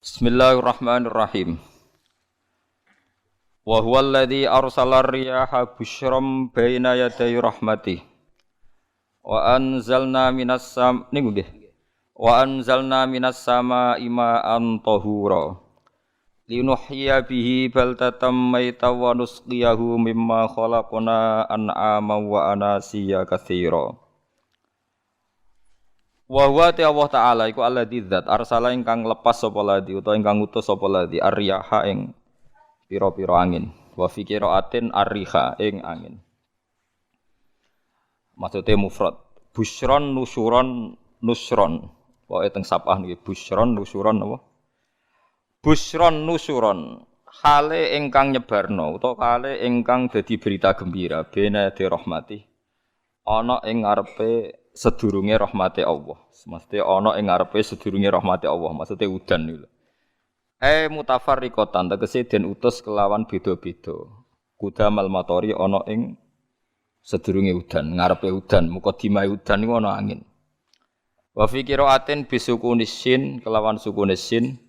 Bismillahirrahmanirrahim. Wa huwa alladzi arsala ar-riyaha busyram baina yaday rahmatih. Wa anzalna minas samaa'i ma'an tahura. Linuhyiya bihi baldatan maytan wa nusqiyahu mimma khalaqna an'aman wa anasiya katsira. Wa huwa Allah Ta'ala iku alladzi dzat arsala ingkang lepas sapa ladzi utawa ingkang ngutus sapa ladzi ar-riyaha ing pira-pira angin wa fi qiraatin ar-riha ing angin. Maksude mufrad busyron nusyuron nusron. Pokoke teng sapah niki busyron nusyuron apa? Busyron nusyuron hale ingkang nyebarno utawa hale ingkang dadi berita gembira bena de rahmati ana ing ngarepe sedurunge rahmate Allah. Mesti ana ing ngarepe sedurunge rahmate Allah, maksude udan niku. Mutafarriqatan tegese den utus kelawan beda-beda. Kudamal matori ana ing sedurunge udan, ngarepe udan, mukadimah udan niku ana angin. Wa fi qiraatin bisukunis sin kelawan sukunis sin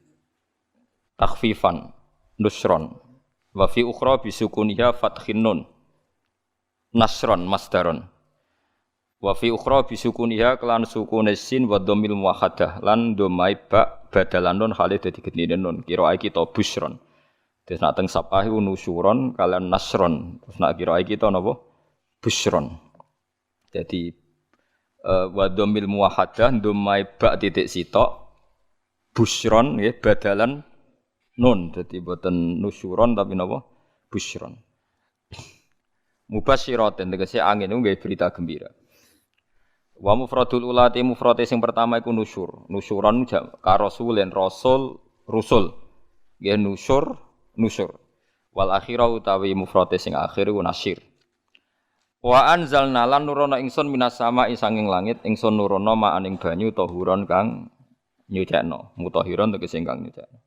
takhfifan nusron. Wa fi ukhra bisukuniha fathin nun nasron masdaron. Wa fi ukhra bisukuniha kelan sukunis sin wa dhammil muwahhadah lan dhammai ba badalan nun hale dadi gedine nun kira kita busron. Terus nak teng sapah iku nusyuron kalian nasron. Terus nak kira kita napa busron. Jadi wa dhammil muwahhadah dhammai ba titik sitok busron nggih badalan nun. Dadi boten nusyuron tapi napa busron. Mubasyiraten tegese angin niku nggih berita gembira. Wa mufradul ulati mufrate sing pertama iku nusyur. Nusyuron ka rasulin rasul rusul. Nggih nusyur. Wal akhira utawi mufrate sing akhir iku nasyir. Wa anzalna lan nurono ingsun minas sama'i sanging langit ingsun nurono ma'aning banyu tahuron kang nyucekno. Mutahiron tegese kang nyucekno.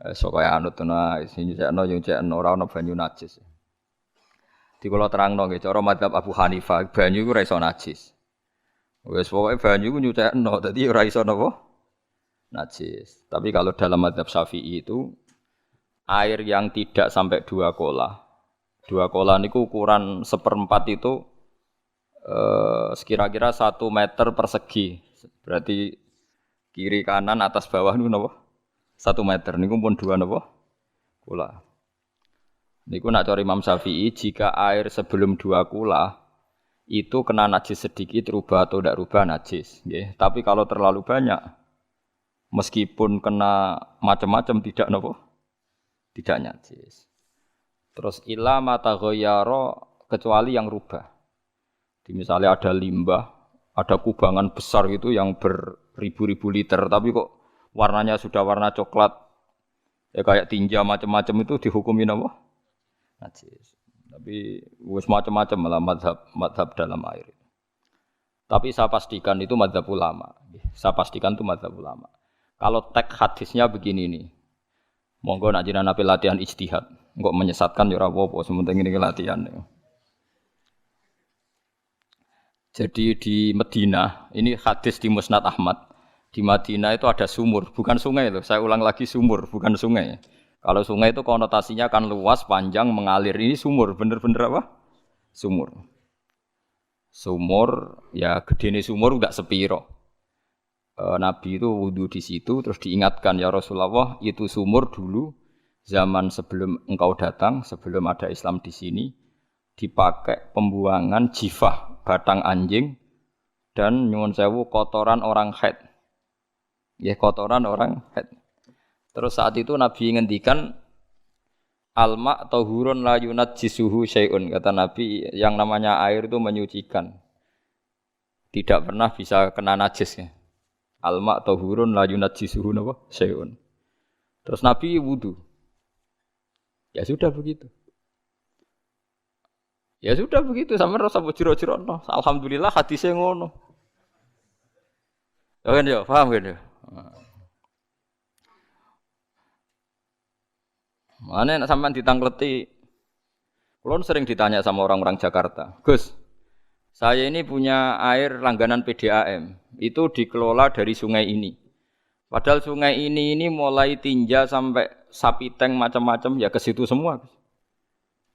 Kaya anut ana sing nyucekno ora ana banyu najis. Di kula terangno nggih cara madzhab Abu Hanifah banyu iku ora iso najis. Wis pokoke banyu iku nyucekno dadi ora iso napa najis. Tapi kalau dalam madzhab Syafi'i itu air yang tidak sampai 2 kolah. 2 kolah niku ukuran 1/4 itu sekira-kira 1 meter persegi. Berarti kiri kanan atas bawah niku napa? 1 meter niku pun 2 napa? Kolah. Niku nak cari Imam Syafi'i jika air sebelum 2 kula itu kena najis sedikit rubah atau tidak rubah najis, nggih. Tapi kalau terlalu banyak meskipun kena macam-macam tidak napa? Tidak najis. Terus ila mata ghayyara kecuali yang rubah. Di misalnya ada limbah, ada kubangan besar gitu yang beribu-ribu liter tapi kok warnanya sudah warna coklat ya kayak tinja macam-macam itu dihukumi napa? Najis. Tapi wis macam-macam malah madhab dalam air. Tapi saya pastikan itu madhab ulama. Saya pastikan itu madhab ulama. Kalau teks hadisnya begini nih, monggo nak jenengan latihan ijtihad. Engko menyesatkan ya ora apa-apa, sementing ini latihan. Jadi di Madinah, ini hadis di Musnad Ahmad. Di Madinah itu ada sumur, bukan sungai loh. Saya ulang lagi sumur, bukan sungai. Kalau sungai itu konotasinya kan luas, panjang, mengalir. Ini sumur, bener-bener apa? Sumur. Sumur, ya gedene sumur enggak sepiro. Nabi itu wudu di situ, terus diingatkan, ya Rasulullah, itu sumur dulu, zaman sebelum engkau datang, sebelum ada Islam di sini, dipakai pembuangan jifah, batang anjing, dan nyuwun sewu kotoran orang haid. Ya kotoran orang haid. Terus saat itu Nabi ngendikan alma tahurun la yunajjisuhu syai'un. Kata Nabi yang namanya air itu menyucikan. Tidak pernah bisa kena najis ya. Alma tahurun la yunajjisuhu syai'un. Terus Nabi wudu. Ya sudah begitu. Ya sudah begitu sampai rasa jero-jero. Alhamdulillah hadisnya ngono. Ya kan ya, paham kan ya? Mana nak sampean ditangkleti? Kulon sering ditanya sama orang-orang Jakarta, Gus, saya ini punya air langganan PDAM, itu dikelola dari sungai ini. Padahal sungai ini mulai tinja sampai sapi tank macam-macam ya ke situ semua.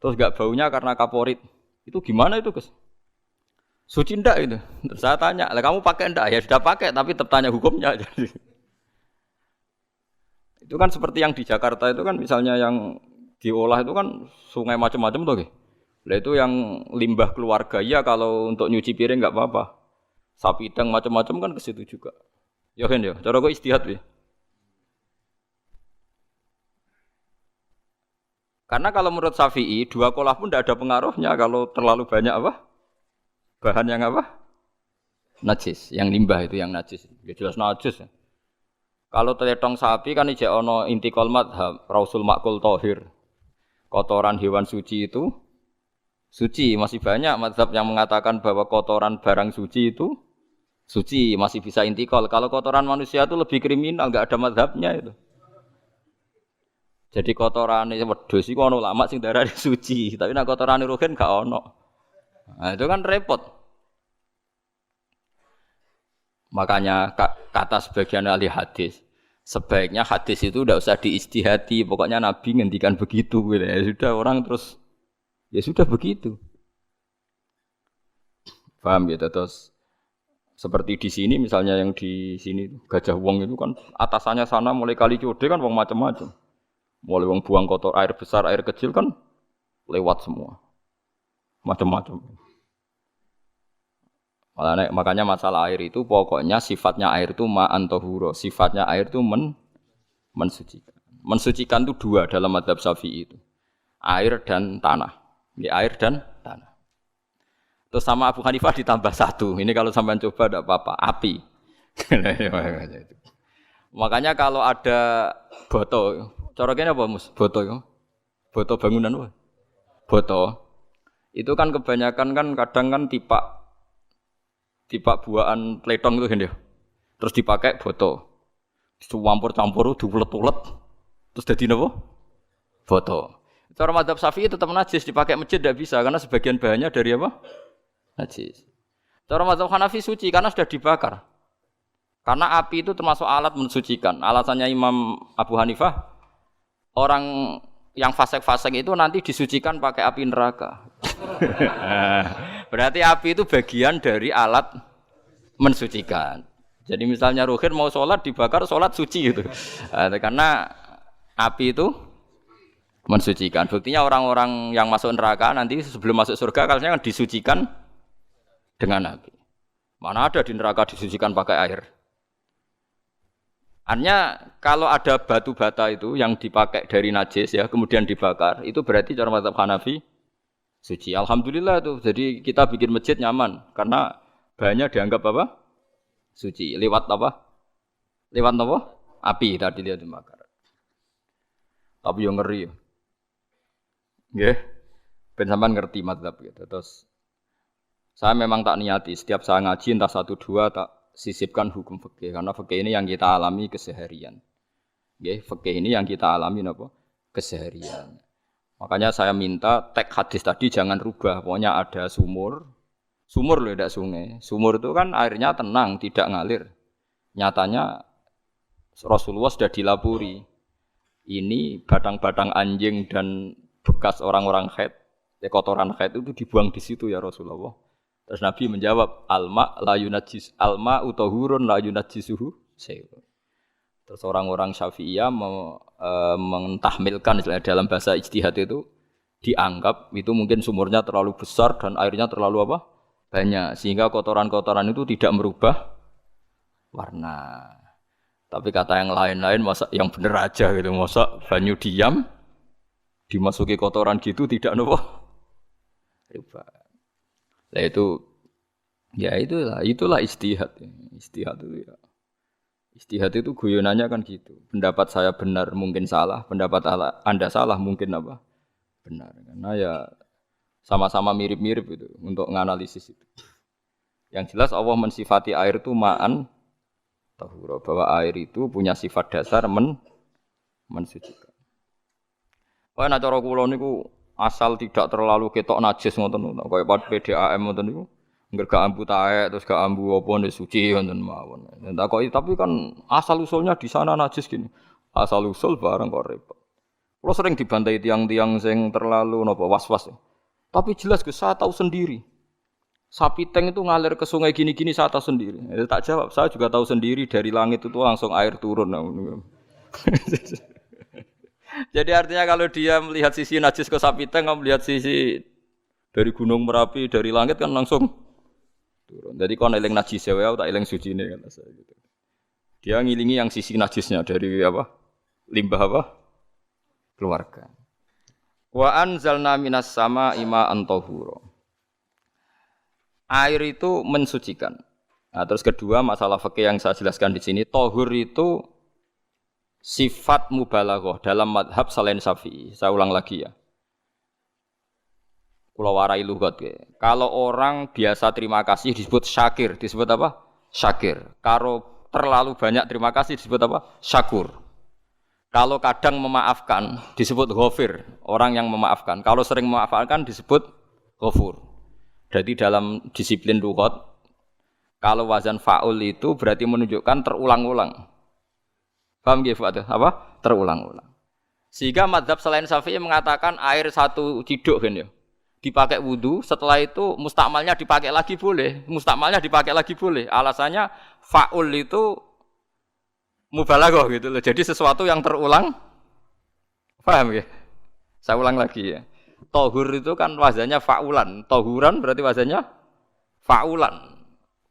Terus gak baunya karena kaporit. Itu gimana itu, Gus? Suci ndak itu? Terus saya tanya, "Lah kamu pakai ndak?" Ya sudah pakai, tapi tetap tanya hukumnya. Jadi itu kan seperti yang di Jakarta itu kan misalnya yang diolah itu kan sungai macam-macam tuh. Lah itu yang limbah keluarga ya kalau untuk nyuci piring enggak apa-apa. Sapi tank macam-macam kan ke situ juga. Ya kan ya, cara kok istihad ya. Karena kalau menurut Syafi'i, dua kolah pun tidak ada pengaruhnya kalau terlalu banyak apa? Bahan yang apa? Najis, yang limbah itu yang najis. Ya jelas najis. Ya. Kalau teletong sapi kan ijek ono intikal madhab, rausul makul tohir. Kotoran hewan suci itu suci. Masih banyak madhab yang mengatakan bahwa kotoran barang suci itu suci, masih bisa intikal. Kalau kotoran manusia itu lebih kriminal, enggak ada madhabnya itu. Jadi kotorane wedhus iku ana ulama sing darani suci, tapi nek kotorane ruhin gak ono. Nah, itu kan repot. Makanya kata sebagian ahli hadis, sebaiknya hadis itu tidak usah diijtihadi, pokoknya Nabi ngendikan begitu gitu. Ya sudah orang terus ya sudah begitu. Paham ya terus seperti di sini misalnya yang di sini Gajah Wong itu kan atasannya sana mulai kali Code kan wong macam-macam. Mulai wong buang kotor air besar, air kecil kan lewat semua. Macam-macam. Makanya masalah air itu pokoknya sifatnya air itu ma'an tahura. Sifatnya air itu mensucikan. Mensucikan itu dua dalam mazhab Syafi'i itu. Air dan tanah. Ya, air dan tanah. Terus sama Abu Hanifah ditambah satu. Ini kalau sampean coba tidak apa-apa. Api. Makanya kalau ada boto. Cara kene apa Mus? Boto ya. Boto bangunan apa? Boto. Itu kan kebanyakan kan kadang kan tipak buahan pletong itu kan dia. Terus dipakai boto. Campur-campur diulet-ulet. Terus dadi napa? Boto. Cara mazhab Syafi'i tetap najis, dipakai masjid tidak bisa karena sebagian bahannya dari apa? Najis. Cara mazhab Hanafi suci karena sudah dibakar. Karena api itu termasuk alat mensucikan. Alasannya Imam Abu Hanifah, orang yang fasik-fasik itu nanti disucikan pakai api neraka. Berarti api itu bagian dari alat mensucikan. Jadi misalnya Ruhin mau sholat dibakar, sholat suci itu. Karena api itu mensucikan. Buktinya orang-orang yang masuk neraka nanti sebelum masuk surga kalanya kan disucikan dengan api. Mana ada di neraka disucikan pakai air. Artinya kalau ada batu bata itu yang dipakai dari najis ya kemudian dibakar itu berarti cara mazhab Hanafi suci. Alhamdulillah tuh. Jadi kita bikin masjid nyaman karena bahannya dianggap apa? Suci. Lewat apa? Lewat apa? Api tadi dia dibakar. Tapi yang ngeri. Nggih. Ben sampean ngerti mazhab gitu. Terus saya memang tak niati setiap saya ngaji entah 1 2 tak sisipkan hukum fikih karena fikih ini yang kita alami keseharian. Nggih, fikih ini yang kita alami napa? Keseharian. Makanya saya minta teks hadis tadi jangan rubah. Pokoknya ada sumur. Sumur loh tidak sungai. Sumur itu kan airnya tenang, tidak ngalir. Nyatanya Rasulullah sudah dilapuri. Ini batang-batang anjing dan bekas orang-orang haid, kotoran haid itu dibuang di situ ya Rasulullah. Terus Nabi menjawab, alma la yunajjis alma utahurun la yunajjisuhu syai'un. Terus orang-orang Syafi'iyah mentahmilkan dalam bahasa ijtihad itu dianggap itu mungkin sumurnya terlalu besar dan airnya terlalu apa? Banyak sehingga kotoran-kotoran itu tidak merubah warna. Tapi kata yang lain-lain masa yang bener aja gitu, masa banyu diam dimasuki kotoran gitu tidak nopo rubah. Nah itu ya itulah istihad. Istihad itu ya. Istihad itu guyonannya kan gitu. Pendapat saya benar mungkin salah, pendapat Anda salah mungkin apa? Benar. Karena ya sama-sama mirip-mirip itu untuk menganalisis itu. Yang jelas Allah mensifati air itu ma'an tahura, bahwa air itu punya sifat dasar mensucikan. Kaya nek cara kula niku asal tidak terlalu ketok najis ngoten niku, kaya PDAM ngoten niku. Enggak gak ambu taek terus gak ambu apa nek suci wonten mawon. Takoki tapi kan asal usulnya di sana najis gini. Asal usul barang kok repot. Kalau sering dibantai tiang-tiang sing terlalu napa was-was. Tapi jelas Gus, saya tahu sendiri. Sapi teng itu ngalir ke sungai gini-gini saya tahu sendiri. Tak jawab, saya juga tahu sendiri dari langit itu langsung air turun. Jadi artinya kalau dia melihat sisi najis ke sapi teng, kamu melihat sisi dari gunung Merapi, dari langit kan langsung turun. Jadi kalau eling najis ya, tak eling suci ini kata saya gitu. Dia ngilingi yang sisi najisnya dari apa? Limbah apa? Keluarga. Wa anzalna minas sama ima antahura. Air itu mensucikan. Nah, terus kedua masalah fikih yang saya jelaskan di sini, tahur itu sifat mubalaghah dalam madhab selain Syafi'i. Saya ulang lagi ya. Kula warai lughat ya. Kalau orang biasa terima kasih disebut syakir, disebut apa? Syakir. Kalau terlalu banyak terima kasih disebut apa? Syakur. Kalau kadang memaafkan disebut ghafir, orang yang memaafkan. Kalau sering memaafkan disebut ghafur. Jadi dalam disiplin lughat kalau wazan fa'ul itu berarti menunjukkan terulang-ulang. Paham nggih Pak? Apa? Terulang-ulang. Sehingga mazhab selain Syafi'i mengatakan air satu ciduk kan ya. Dipakai wudu, setelah itu mustakmalnya dipakai lagi boleh. Mustakmalnya dipakai lagi boleh. Alasannya fa'ul itu mubalaghah gitu loh. Jadi sesuatu yang terulang. Paham ya? Saya ulang lagi ya. Tahur itu kan wazannya fa'ulan. Tahuran berarti wazannya fa'ulan.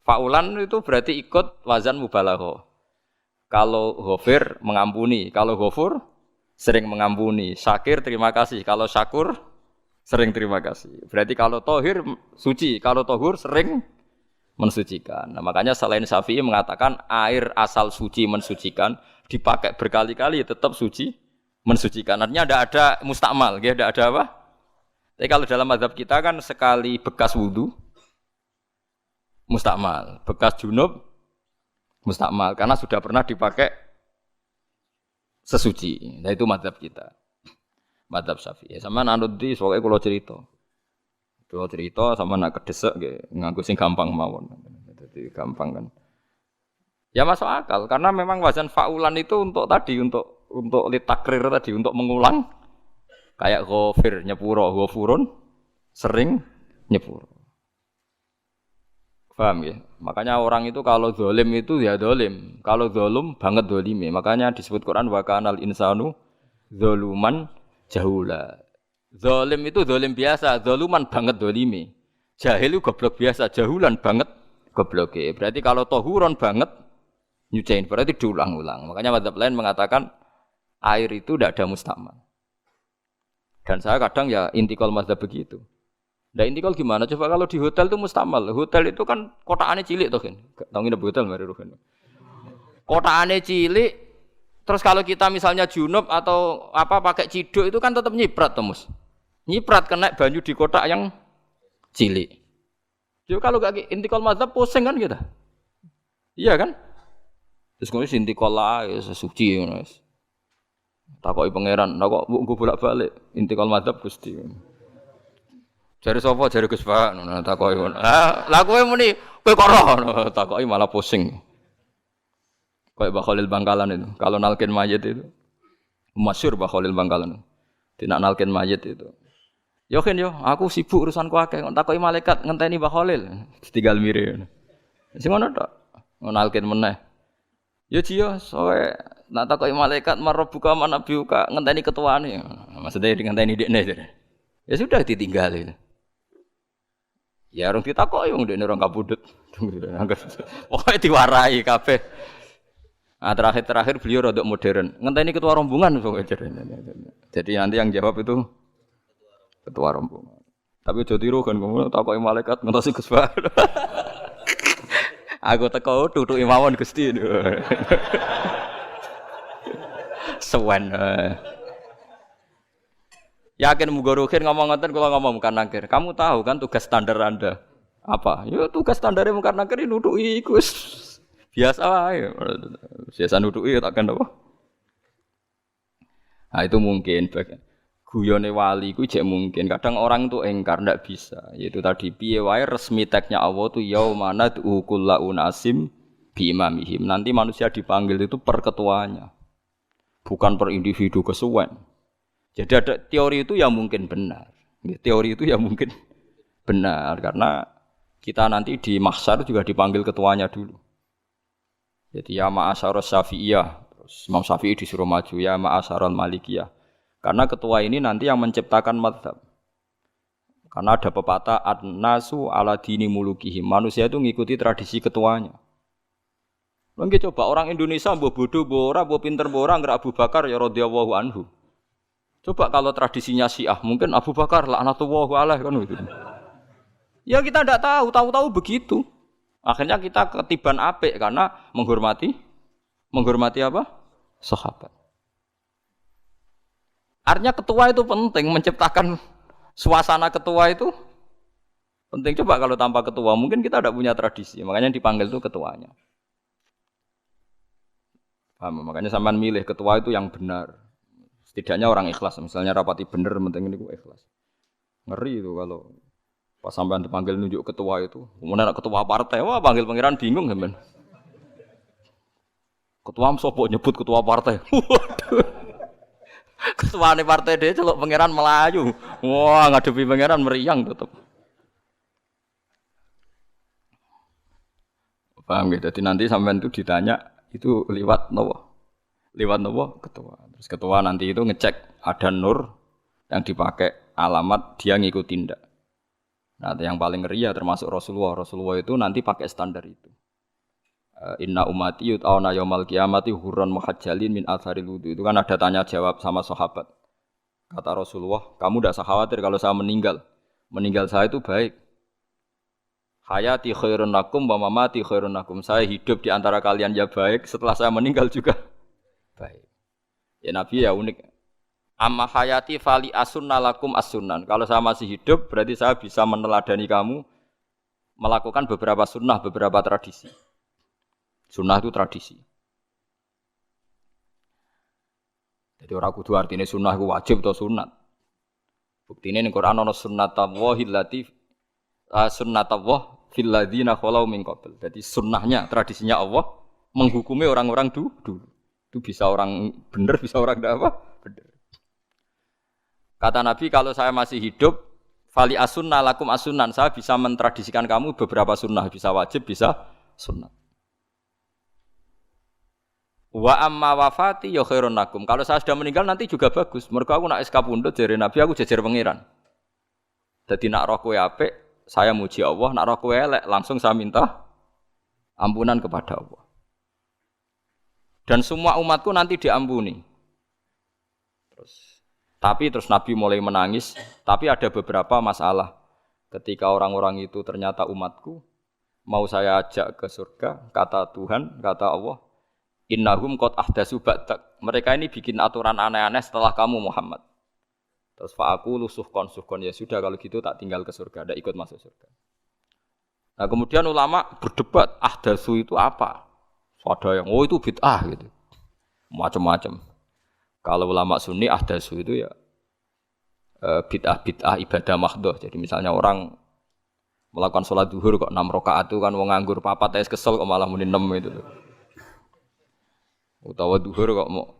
Fa'ulan itu berarti ikut wazan mubalaghah. Kalau ghafir mengampuni, kalau ghafur sering mengampuni. Syakir terima kasih, kalau syakur sering terima kasih. Berarti kalau tahir suci, kalau tahur sering mensucikan. Nah, makanya selain Syafi'i mengatakan air asal suci mensucikan, dipakai berkali-kali tetap suci mensucikan. Artinya tidak ada mustakmal, tidak ada apa? Tapi kalau dalam mazhab kita kan sekali bekas wudu mustakmal, bekas junub mustakmal karena sudah pernah dipakai sesuci. Nah itu mazhab kita. Mazhab Syafi'i. Sama anut di soalnya kalau cerita. Kalau cerita sama nak kedesek nggih nganggo sing gampang mawon. Jadi gampang kan. Ya masuk akal karena memang wazan fa'ulan itu untuk tadi untuk litakrir tadi untuk mengulang kayak ghafir nyepuro ghafurun sering nyepuro. Paham ya? Makanya orang itu kalau zalim itu ya zalim. Kalau zalum banget zalime. Makanya disebut Quran wa kanal insanu zaluman jahula. Zalim itu zalim biasa, zaluman banget zalime. Jahil itu goblok biasa, jahulan banget gobloke. Berarti kalau tahuron banget nyuciin berarti diulang-ulang. Makanya mazhab lain mengatakan air itu tidak ada mustakmal. Dan saya kadang ya intikal mazhab begitu. Nah intikal gimana? Coba kalau di hotel itu mustakmal. Hotel itu kan kotaannya cilik toh kan. Tahu nggak hotel mari rugen. Kotaannya cilik. Terus kalau kita misalnya junub atau apa pakai ciduk itu kan tetap nyiprat toh mus. Nyiprat kena banyu di kotak yang cilik. Jadi kalau gak intikal mazhab pusing kan kita. Iya kan? Terus kemudian intikal lah ya sesuci guys. Takoki pangeran, kok mbok bolak-balik intikal mazhab Gusti. Jare sapa jare Gus Pak ngono takoki ngono. Lah kowe muni kowe kok roh takoki malah pusing. Kayak Mbah Khalil Bangkalan itu. Kalau nalkin mayit itu masyhur Mbah Khalil Bangkalan. Tidak nalkin mayit itu. Yo kan yo, aku sibuk urusanku akeh. Takoki malaikat ngenteni Mbah Khalil. Tinggal mire. Sing ngono tok. Nalkin meneh. Yo jiyo soe nak takoki malaikat marbuka manabiuka ngenteni ketuane. Maksudnya ngenteni dekne. Ya sudah ditinggal. Ya orang ditakoki wong dekne orang kabudut. Pokoke diwarai kabeh. Nah, terakhir beliau rodok modern. Ngenteni ketua rombongan pokoknya. Jadi nanti yang jawab itu ketua rombongan. Tapi aja tiru kan ngono takoki malaikat ngentosi Gus Pak. Aku teko tutuki mawon Gusti. Sewen. Yakin muga rukin ngomong ngoten kula ngomong bukan nangkir. Kamu tahu kan tugas standar Anda apa? Ya tugas standare bukan nangkir nutuki iku biasa wae. Biasa nutuki takkan apa? Nah itu mungkin guyone wali iku jek mungkin. Kadang orang tuh engkar ndak bisa. Yaitu tadi piye wae resmi teknya Allah tuh yaumana kullu unasim bi imamihim. Nanti manusia dipanggil itu per ketuanya. Bukan per individu kesuwen. Jadi ada teori itu yang mungkin benar. Teori itu yang mungkin benar karena kita nanti di mahsyar juga dipanggil ketuanya dulu. Jadi ya ma'asyarus syafi'iyah. Terus Imam Syafi'i disuruh maju ya ma'asyarul malikiyah. Karena ketua ini nanti yang menciptakan mazhab. Karena ada pepatah an-nasu ala dini mulukihim. Manusia itu mengikuti tradisi ketuanya. Mungkin coba orang Indonesia mbok bodoh, mbok ora, mbok pinter, mbok ora nggak Abu Bakar ya radhiyallahu anhu. Coba kalau tradisinya Syiah, mungkin Abu Bakar laknatullah alaih kan gitu. Ya kita tidak tahu begitu. Akhirnya kita ketiban apik karena menghormati apa? Sahabat. Artinya ketua itu penting, menciptakan suasana ketua itu penting. Coba kalau tanpa ketua, mungkin kita tidak punya tradisi. Makanya dipanggil itu ketuanya. Paham? Makanya sampean milih ketua itu yang benar. Setidaknya orang ikhlas. Misalnya rapati benar, penting ini ikhlas. Ngeri itu kalau pas sampean dipanggil nunjuk ketua itu. Kemudian ketua partai, wah panggil pangeran bingung sampean. Ketua sopo nyebut ketua partai. Waduh. Ketuane partai dia celuk pangeran Melayu. Wah, ngadepi pangeran meriang tetep. Paham gitu. Jadi nanti sampean itu ditanya itu liwat nopo? Liwat nopo? Ketua. Terus ketua nanti itu ngecek ada nur yang dipakai alamat dia ngikutin ndak. Nah, yang paling ngeri ya termasuk Rasulullah. Rasulullah itu nanti pakai standar itu. Inna ummati yut'auna yaumal qiyamati hurran muhajjalin min atharil wudu. Itu kan ada tanya jawab sama sahabat. Kata Rasulullah, kamu tidak usah khawatir kalau saya meninggal. Meninggal saya itu baik. Hayati khairun lakum wa mamati khairun lakum. Saya hidup di antara kalian ya baik, setelah saya meninggal juga baik. Ya Nabi ya unik. Amma hayati fali asunna lakum as-sunan. Kalau saya masih hidup berarti saya bisa meneladani kamu melakukan beberapa sunnah, beberapa tradisi. Sunnah itu tradisi. Jadi orang kudu artinya sunnah itu wajib atau sunat. Buktinya di Quran ada sunnatallahi allati sunnatullah fil ladzina khalau min qabl. Jadi sunnahnya, tradisinya Allah menghukumi orang-orang dulu. Itu bisa orang benar, bisa orang tidak apa? Benar. Kata Nabi kalau saya masih hidup fali asunna lakum asunan, saya bisa mentradisikan kamu beberapa sunnah, bisa wajib, bisa sunnah. Wa amma wafati ya khairun lakum. Kalau saya sudah meninggal nanti juga bagus. Mergo aku nak SK pundhut jare Nabi aku jejer pangeran. Dadi nak roh kowe apik, saya muji Allah, nak roh kowe elek langsung saya minta ampunan kepada Allah. Dan semua umatku nanti diampuni. Terus Nabi mulai menangis, tapi ada beberapa masalah. Ketika orang-orang itu ternyata umatku, mau saya ajak ke surga, kata Tuhan, kata Allah, innahum qad ahdatsu ba'dak. Mereka ini bikin aturan aneh-aneh setelah kamu Muhammad. Terus fa'aqulu suhqan ya sudah kalau gitu tak tinggal ke surga, tidak ikut masuk surga. Nah, kemudian ulama berdebat ahdatsu itu apa? Ada yang itu bid'ah gitu. Macam-macam. Kalau ulama sunni ahdatsu itu ya bid'ah ibadah mahdhah. Jadi misalnya orang melakukan sholat zuhur kok 6 rakaat itu kan wong nganggur papat wis kesel kok malah muni 6 itu. Utawa zuhur kok mau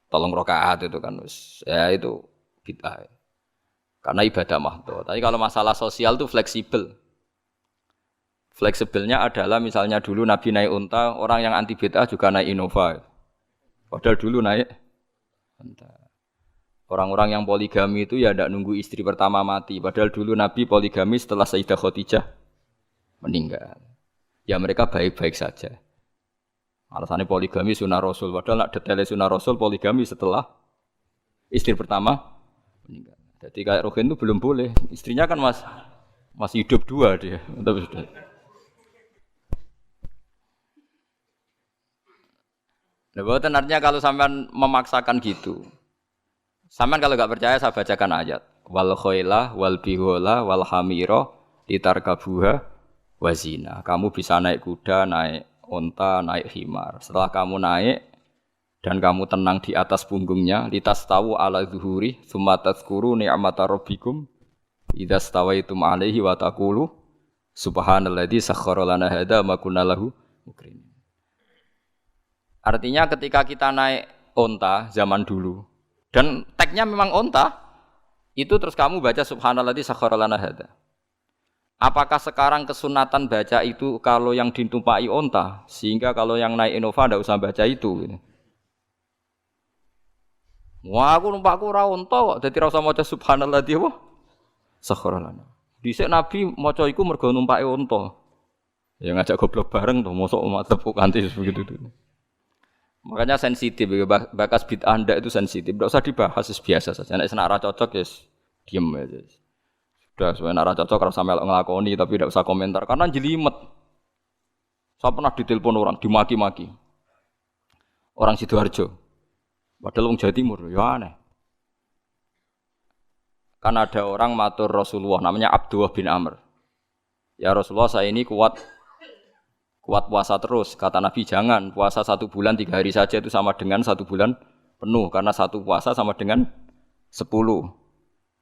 3 rakaat itu kan wis ya itu bid'ah. Karena ibadah mahdhah. Tapi kalau masalah sosial itu fleksibel. Fleksibelnya adalah misalnya dulu Nabi naik unta, orang yang anti bid'ah juga naik Innova. Padahal dulu naik unta. Orang-orang yang poligami itu ya tidak nunggu istri pertama mati. Padahal dulu Nabi poligami setelah Sayyidah Khadijah meninggal. Ya mereka baik-baik saja. Alasannya poligami sunnah Rasul. Padahal nak detailnya sunnah Rasul poligami setelah istri pertama meninggal. Jadi kayak Rohin itu belum boleh. Istrinya kan masih hidup 2 dia. Tapi sudah. Nah, bahkan artinya kalau sampean memaksakan gitu. Sampean kalau enggak percaya saya bacakan ayat. Wal khailah wal bihola wal hamira litarkabuha wazina. Kamu bisa naik kuda, naik unta, naik himar. Setelah kamu naik dan kamu tenang di atas punggungnya litastawu ala zuhuri tsumma tadhkuru ni'mata rabbikum idza stawaitum alaihi wa taqulu subhanalladzi sakhkhara lana hadza ma kunna lahu muqrinin. Artinya ketika kita naik onta zaman dulu dan tagnya memang onta itu terus kamu baca subhanalladzi sakhkhara lana hadza. Apakah sekarang kesunatan baca itu kalau yang ditumpai onta sehingga kalau yang naik Innova ndak usah baca itu gitu. Wah, aku numpakku ora onta kok dadi ora usah maca subhanalladzi apa? Sakhkhara lana. Dhisik Nabi maca iku mergo numpake onta. Ya ngajak goblok bareng to, mosok tepuk kanthi begitu itu. Makanya sensitif bakas bid'ah ndak itu sensitif, ndak usah dibahas biasa saja. Nek ora cocok ya diem aja. Sudah sebenarnya ora cocok ora sampe nglakoni tapi ndak usah komentar karena jelimet. Saya pernah ditelepon orang dimaki-maki. Orang Sidoarjo. Padahal wong Jawa Timur, ya aneh. Kan ada orang matur Rasulullah namanya Abdullah bin Amr. Ya Rasulullah saya ini kuat puasa terus. Kata Nabi jangan puasa 1 bulan 3 hari saja itu sama dengan 1 bulan penuh karena 1 puasa sama dengan 10.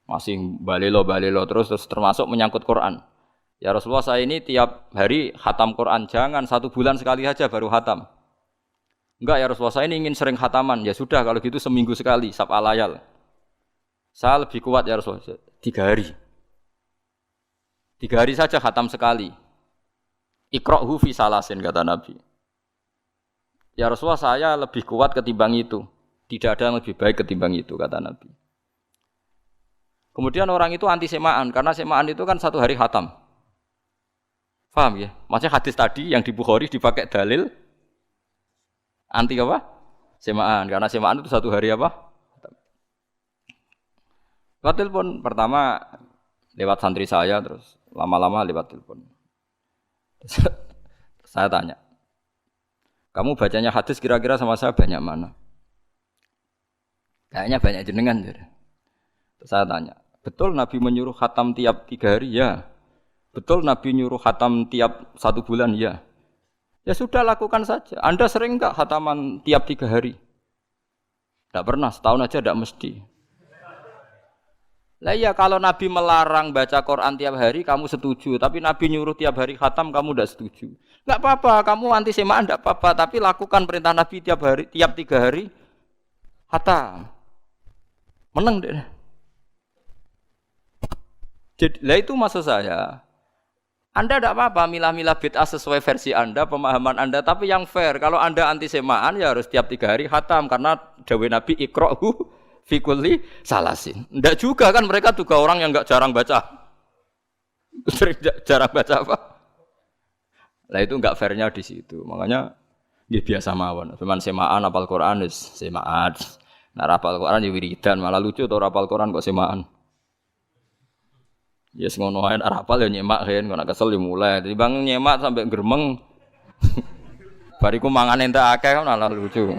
Masih balelo terus termasuk menyangkut Quran. Ya Rasulullah saya ini tiap hari khatam Quran, jangan 1 bulan sekali saja baru khatam. Enggak ya Rasulullah saya ini ingin sering khataman. Ya sudah kalau gitu seminggu sekali sab'a layal. Saya lebih kuat ya Rasulullah 3 hari. 3 hari saja khatam sekali. Iqra'hu fi salasin kata Nabi. Ya Rasulullah saya lebih kuat ketimbang itu. Tidak ada yang lebih baik ketimbang itu kata Nabi. Kemudian orang itu anti semaan karena semaan itu kan 1 hari khatam. Paham ya? Maksudnya hadis tadi yang di Bukhari dipakai dalil anti apa? Semaan karena semaan itu 1 hari apa? Lewat telepon pertama lewat santri saya terus lama-lama lewat telepon. Saya tanya, kamu bacanya hadis kira-kira sama saya banyak mana? Kayaknya banyak jenengan. Terus saya tanya, betul Nabi menyuruh khatam tiap 3 hari? Ya. Betul Nabi nyuruh khatam tiap 1 bulan? Ya. Ya sudah lakukan saja. Anda sering enggak khataman tiap 3 hari? Tidak pernah, setahun aja tidak mesti. Lah iya kalau Nabi melarang baca Quran tiap hari kamu setuju, tapi Nabi nyuruh tiap hari khatam kamu tidak setuju. Enggak apa-apa, kamu anti semaan enggak apa-apa, tapi lakukan perintah Nabi tiap 3 hari khatam. Menang deh. Jadi, lah itu maksud saya. Anda tidak apa-apa milah-milah bid'ah sesuai versi Anda, pemahaman Anda, tapi yang fair. Kalau Anda anti semaan ya harus tiap 3 hari khatam karena dawuh Nabi iqra'hu fi kulli salasin. Enggak juga kan mereka juga orang yang enggak jarang baca. Jarang baca apa? Lah itu enggak fairnya di situ. Makanya dia biasa mawon. Cuman semaan hafal Quran wis semaan. Nah hafal Quran ya wiridan, malah lucu to hafal Quran kok semaan. Ya yes, ngono ae hafal ya nyemak kan, kok nek kesel ya mulai. Dibang nyemak sampai gremeng. Bariku mangan entek akeh kan malah lucu.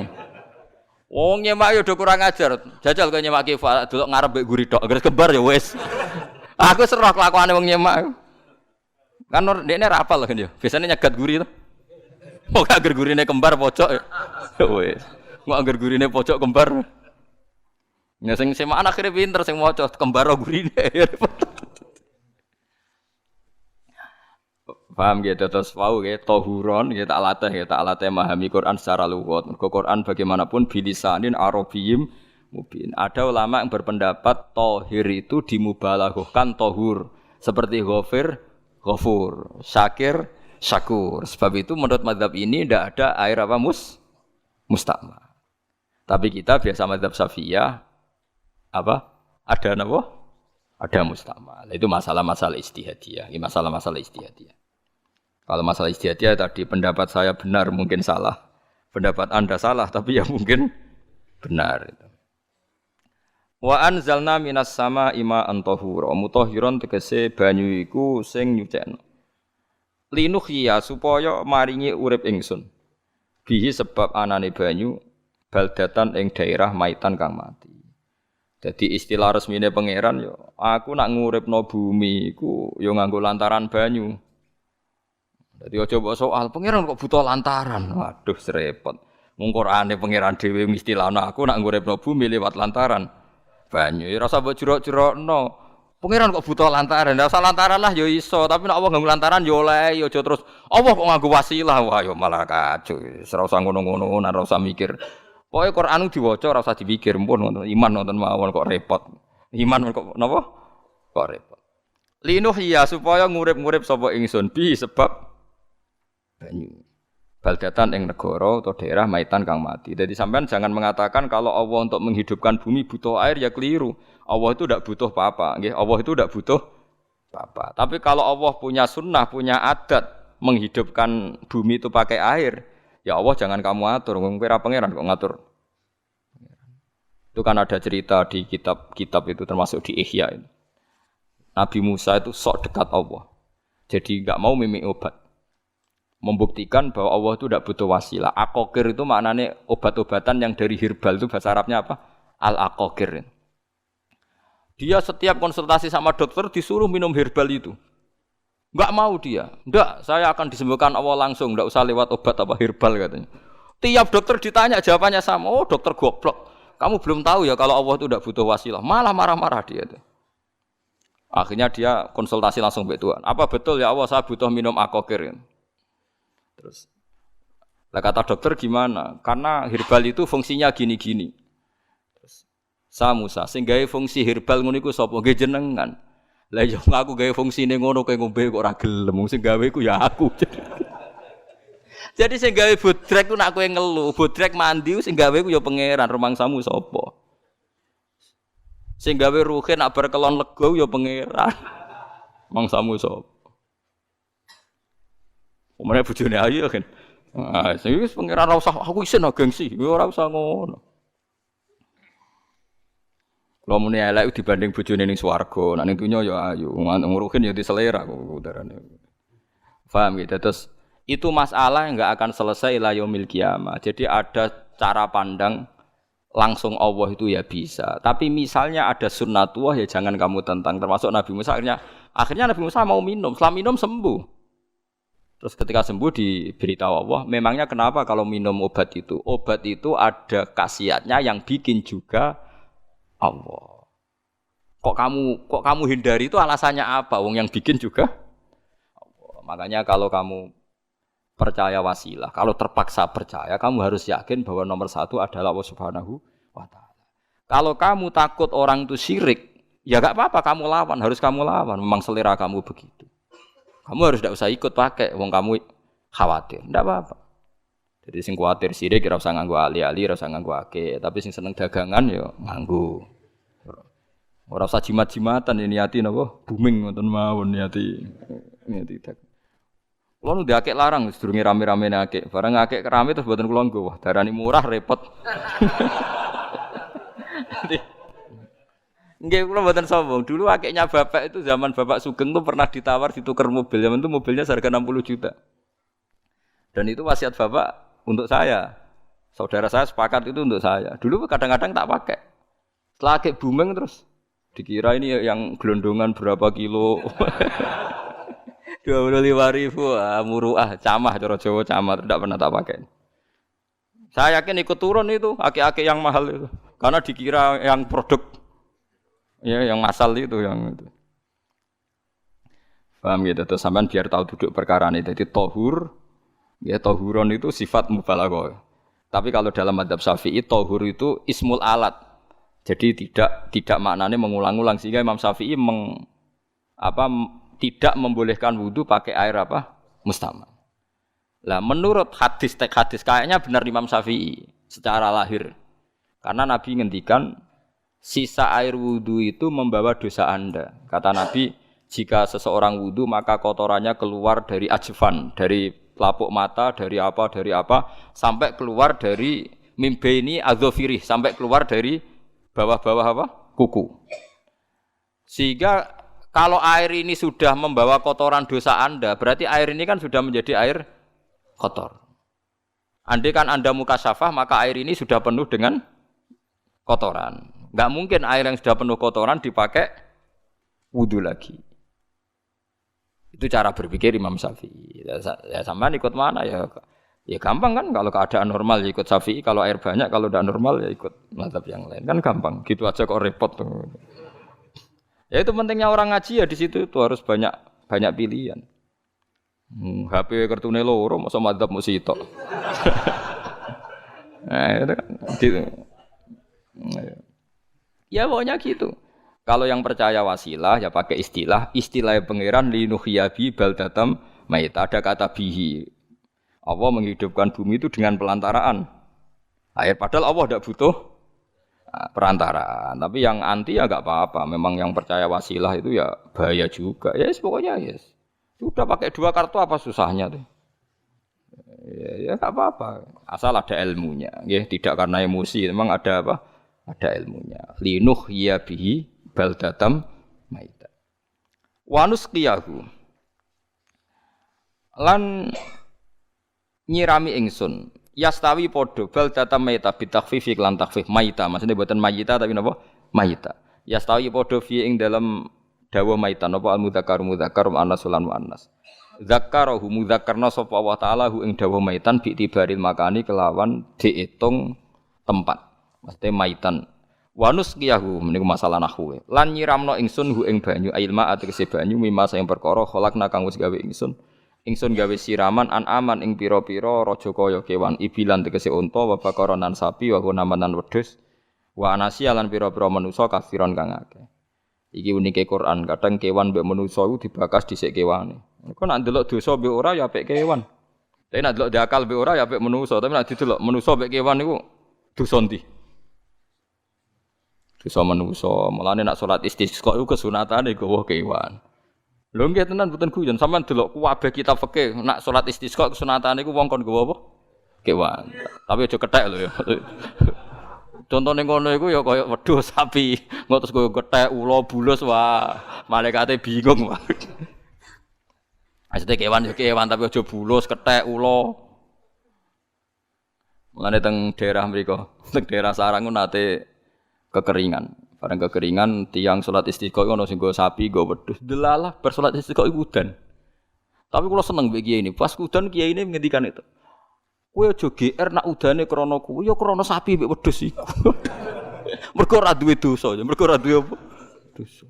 Wong nyemak yo do kurang ajar. Jajal kok nyemak ki delok ngarep mbek guri tok. Gres kembar ya wis. Aku serah kelakuane wong nyemak. Kan dekne ra apal kan yo. Biasane nyegat guri to. Kok agar gurine kembar pojok ya. Wis. Kok agar gurine pojok kembar. Ya sing semakan akhire pinter sing maca kembar gurine. Paham gitu terus wau gitu tohuron gitu tak latih memahami Quran secara lugat. Mergo Quran bagaimanapun bilisanin arabiyyin mubin. Ada ulama yang berpendapat tohir itu dimubalaghahkan tohur seperti ghafir, ghafur, syakir, syakur. Sebab itu menurut mazhab ini tidak ada air apa musta'mal. Tapi kita biasa mazhab Syafi'iyah apa? Ada apa? Ada musta'mal. Itu masalah-masalah ijtihadiyah. Ini masalah-masalah ijtihadiyah. Kalau masalah ijtihadiyah tadi pendapat saya benar mungkin salah. Pendapat Anda salah tapi ya mungkin benar itu. Wa anzalna minas samaa'i ma'an tahura. Mutahhiron tegese banyu iku sing nyucekno. Linuhya supaya maringi urip ingsun. Bihi sebab anane banyu baldatan ing daerah maitan kang mati. Jadi istilah resmine pangeran yo aku nak nguripno bumi iku yo nganggo lantaran banyu. Jadi aja mbok soal pangeran kok butuh lantaran. Waduh serepot. Mung Qur'ane pangeran dhewe mistilahno aku nak nguripno bumi liwat lantaran banyu. Ya rasa mbok jero-jerokno. Pangeran kok butuh lantaran. Ndak usah lantaran lah ya iso, tapi nek Allah nganggo lantaran ya oleh, ya aja terus Allah kok nganggo wasilah. Wah ya malah kacau. Ora usah ngono-ngono, ora usah mikir. Pokoke Qur'an diwaca ora usah dipikir, pun iman wonten mawon kok repot. Iman kok napa? Kok repot. Linuh ya supaya ngurip-ngurip sapa ingsun bi sebab banyu. Baldatan ing negara atau daerah maitan kang mati. Jadi sampean jangan mengatakan kalau Allah untuk menghidupkan bumi butuh air ya keliru. Allah itu tidak butuh apa-apa, nggih. Allah itu tidak butuh apa-apa. Tapi kalau Allah punya sunnah, punya adat menghidupkan bumi itu pakai air, ya Allah jangan kamu atur. Wong kira pangeran kok ngatur. Itu kan ada cerita di kitab-kitab itu termasuk di Ihya itu. Nabi Musa itu sok dekat Allah. Jadi enggak mau mimik obat. Membuktikan bahwa Allah itu tidak butuh wasilah. Aqaqir itu maknanya obat-obatan yang dari herbal itu bahasa Arabnya apa? Al-aqaqir. Dia setiap konsultasi sama dokter disuruh minum herbal itu. Enggak mau dia. Enggak, saya akan disembuhkan Allah langsung, enggak usah lewat obat apa herbal katanya. Tiap dokter ditanya jawabannya sama. Oh, dokter goblok. Kamu belum tahu ya kalau Allah itu tidak butuh wasilah. Malah marah-marah dia itu. Akhirnya dia konsultasi langsung ke Tuhan. Apa betul ya Allah saya butuh minum aqaqir? Terus, lah kata dokter gimana? Karena herbal itu fungsinya gini-gini. Terus, Musa, sing gawe fungsi herbal ngono iku sapa? Nggih jenengan. Lah yo aku gawe fungsine ngono kowe ngombe kok ora gelem. Sing gawe iku ya aku. Jadi sing gawe bodrek ku nak kowe ngelu, bodrek mandi sing gawe ku ya pangeran, rumangsamu sapa? Sing gawe ruhe nak bar kelon lega ya pangeran. Mangsamu sapa? Omane bojone ayu kan. Ah, sing wis pangeran ora usah aku isin gengsi, ora usah ngono. Lha muni elek dibanding bojone ning swarga, nek ning donya ya ayu, nguruhin ya diselera kok udarane. Paham gitu. Terus itu masalah yang enggak akan selesai ila yaumil qiyamah. Jadi ada cara pandang langsung Allah itu ya bisa. Tapi misalnya ada sunnatullah ya jangan kamu tentang. Termasuk Nabi Musa akhirnya Nabi Musa mau minum, setelah minum sembuh. Terus ketika sembuh diberitahu Allah, memangnya kenapa kalau minum obat itu? Obat itu ada khasiatnya yang bikin juga Allah. Kok kamu hindari itu alasannya apa? Wong yang bikin juga Allah. Makanya kalau kamu percaya wasilah, kalau terpaksa percaya, kamu harus yakin bahwa nomor satu adalah Allah Subhanahu wa Ta'ala. Kalau kamu takut orang itu syirik, ya gak apa-apa kamu lawan, harus kamu lawan. Memang selera kamu begitu. Kamu harus tidak usah ikut pakai, wong kamu khawatir, tidak apa-apa. Jadi sing khawatir sirik, ora usah nganggo ali-ali, ora usah nganggo ake. Tapi sing seneng dagangan ya nganggo. Ora usah jimat-jimatan ini niati napa? Booming ngoten mawon niati dagang. Kulo nu diakek larang sedurunge rame-rame akek. Barang akek kerame terus mboten kula nggo. Wah, darani murah repot. Nggih kula mboten sombong. Dulu akeknya bapak itu zaman Bapak Sugeng tuh pernah ditawar ditukar mobil. Zaman itu mobilnya harga 60 juta. Dan itu wasiat bapak untuk saya. Saudara saya sepakat itu untuk saya. Dulu kadang-kadang tak pakai. Setelah akek booming terus dikira ini yang gelondongan berapa kilo. 25.000 muruah camah cara Jawa camah tidak pernah tak pakai. Saya yakin ikut turun itu akek-akek yang mahal itu. Karena dikira yang produk ya yang masal itu yang itu. Paham gitu terus sampean biar tahu duduk perkara ini. Jadi tahur ya tahuron itu sifat mubalaghah. Tapi kalau dalam mazhab Syafi'i tahur itu ismul alat. Jadi tidak maknanya mengulang-ulang sehingga Imam Syafi'i tidak membolehkan wudu pakai air apa? Mustamal. Lah menurut hadis kayaknya benar Imam Syafi'i secara lahir. Karena Nabi ngendikan sisa air wudu itu membawa dosa Anda. Kata Nabi, jika seseorang wudu maka kotorannya keluar dari ajfan, dari pelapuk mata, dari apa, sampai keluar dari mimbaini adzofirih, sampai keluar dari bawah-bawah apa? Kuku. Sehingga kalau air ini sudah membawa kotoran dosa Anda, berarti air ini kan sudah menjadi air kotor. Andai kan Anda mukasyafah, maka air ini sudah penuh dengan kotoran. Enggak mungkin air yang sudah penuh kotoran dipakai wudu lagi. Itu cara berpikir Imam Syafi'i. Ya sampean ikut mana ya? Ya gampang kan kalau keadaan normal ya ikut Syafi'i, kalau air banyak, kalau tidak normal ya ikut mazhab yang lain. Kan gampang. Gitu aja kok repot tuh. Ya itu pentingnya orang ngaji ya di situ itu harus banyak banyak pilihan. HP kartune loro masa mazhab mesti tok. Nah, itu kan gitu. Ya pokoknya gitu. Kalau yang percaya wasilah ya pakai istilah pangeran linuhyabi baldatam mait. Ada kata bihi. Allah menghidupkan bumi itu dengan pelantaraan air. Padahal Allah tidak butuh perantaraan. Tapi yang anti ya enggak apa-apa. Memang yang percaya wasilah itu ya bahaya juga. Yes, pokoknya yes. Sudah pakai 2 kartu apa susahnya tuh? Ya enggak apa-apa. Asal ada ilmunya. Ya, tidak karena emosi. Memang ada apa? Ada ilmunya. Linuh ya bihi baldatam maita. Wanus qiyahu. Lan nyirami ingsun yastawi padha bal data maita bitakhfifi lan takhfif maita maksudnya buatan mayita tapi napa maita yastawi padha fi ing dalam dawa maita napa al mudzakkar muannas lan muannas zakkarahu mudzakkarna sapa Allah taala hu ing dawa maitan bi tibaril makani kelawan diitung tempat maksudnya maitan wanus qiyahu meniku masalah nahwu lan nyiramno ingsun hu ing banyu ilma ategese banyu mimma sing perkara kholakna kang wis gawe ingsun gawe siraman aman ing pira-pira raja kaya kewan ibilan tegese unta wa bakaronan sapi wa namanan wedhus wa anasi lan pira-pira manusa kafiron kang akeh. Iki unike Quran, kadang kewan mbek manusa iku dibakas dhisik kewane. Kok nek ndelok dosa mbek ora ya apik kewan. Tapi nek ndelok diakal mbek ora ya apik manusa, tapi nek didelok manusa mbek kewan niku dosa ndi? Dosa manusa. Mulane nek salat istisqa iku kesunatane gawa kewan. Lho nggih tenan mboten guyon sampean delok kabeh kitab fikih nak salat istisqa kesunatane iku wong kon nggawa apa? Kewan. Tapi aja kethek lho ya. Contone ngono iku ya kaya wedhus sapi, ngotos go kethek ula bulus wah malaikate bingung wah. Asite kewan ya kewan tapi aja bulus kethek ula. Mulane teng daerah mriku, teng daerah sarang nate kekeringan. Barang kekeringan tiang salat istisqa iku ana sing nggo sapi, nggo wedhus. Delalah bar salat istisqa iku udan. Tapi kula seneng mbek kiai ini. Pas udan kiai ini ngendikan itu. Kowe aja GR nak udane krana kuwi ya krana sapi mbek wedhus iku. Mergo ora duwe dosa, mergo ora duwe apa? Dosa.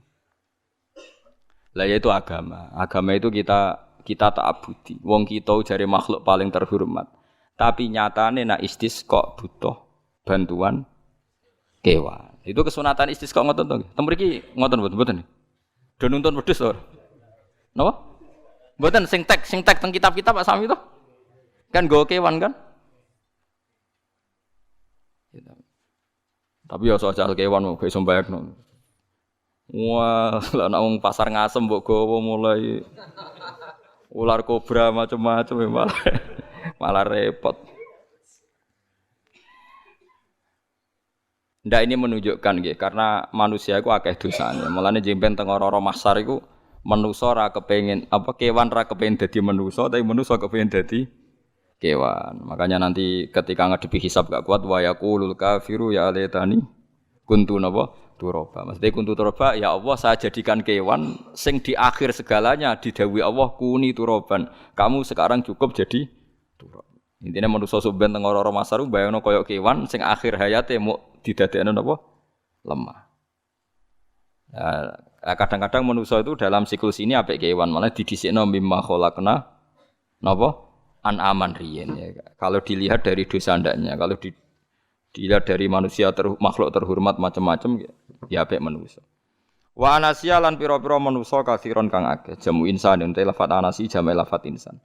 Lah ya itu agama. Agama itu kita ta'abudi. Wong kita jare makhluk paling terhormat. Tapi nyatane nak istisqa butuh bantuan kewan. Itu kesunatan istisqa ngoten to. Tem mriki ngoten mboten. Do nuntun wedhus to. Napa? Mboten sing tek teng kitab-kitab Pak Sami to. Kan nggo kewan kan? Tapi ya soal kewan kok iso mbayakno. Wah, lah nek wong pasar ngasem mbok gawa mulai ular kobra macam-macam malah repot. Ndak ini menunjukkan nggih karena manusia iku akeh dosane. Mulane jemben teng ora-ora mahsyar iku manusa ra kepengin apa kewan ra kepengin dadi manusa tapi manusa kepengin dadi kewan. Makanya nanti ketika ngadepi hisab gak kuat wa yaqulul kafiru ya laitani kuntu napa turaba. Maksudnya kuntu turaba ya Allah saya jadikan kewan sing di akhir segalanya didhawuhi Allah kuni turaban. Kamu sekarang cukup jadi turab. Intine manusa sampeyan teng ora-ora mahsyar bayangno kaya kewan sing akhir hayate mau didadekno napa lemah. Nah, kadang-kadang manusia itu dalam siklus ini apik kewan malah didhisikno mimma khalaqna napa an-aman riyen ya. Kalau dilihat dari dosa ndaknya, kalau dilihat dari manusia makhluk terhormat macam-macam ya apik manusia. Wa anasiya lan pira-pira manusa kathiron kang akeh jamu insan ente lafat anasi jamu lafat insan.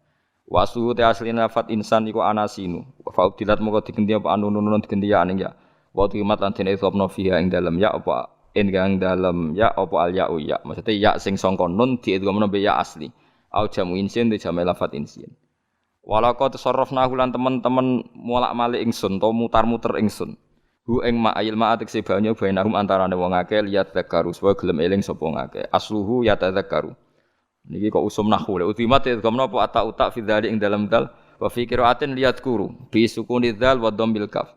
Wa suhu te asline lafat insan iku anasinu. Fa udilat moko digenti apa anunun digenti ya aning ya. Wa timat lan dene sopno fiha ing dalem ya apa ing dalem ya apa al ya ya maksudnya ya sing sangka nun diidghamno be ya asli au jamu insin di jamu lafat insin walaqad tasarrafna lan teman-teman molak-malik ingsun to mutar-muter ingsun hu ing ma'il ma'atik sebanyo bainahum antarane wong akeh liat zakaru wa gelem eling sapa ngakeh asluhu ya tadzakaru niki kok usum nahwu le utimat idghamno apa ata uta fi dzalik ing dalem dal wa fi qiraatin liat kuru bi sukuni dzal wa dhammil kaf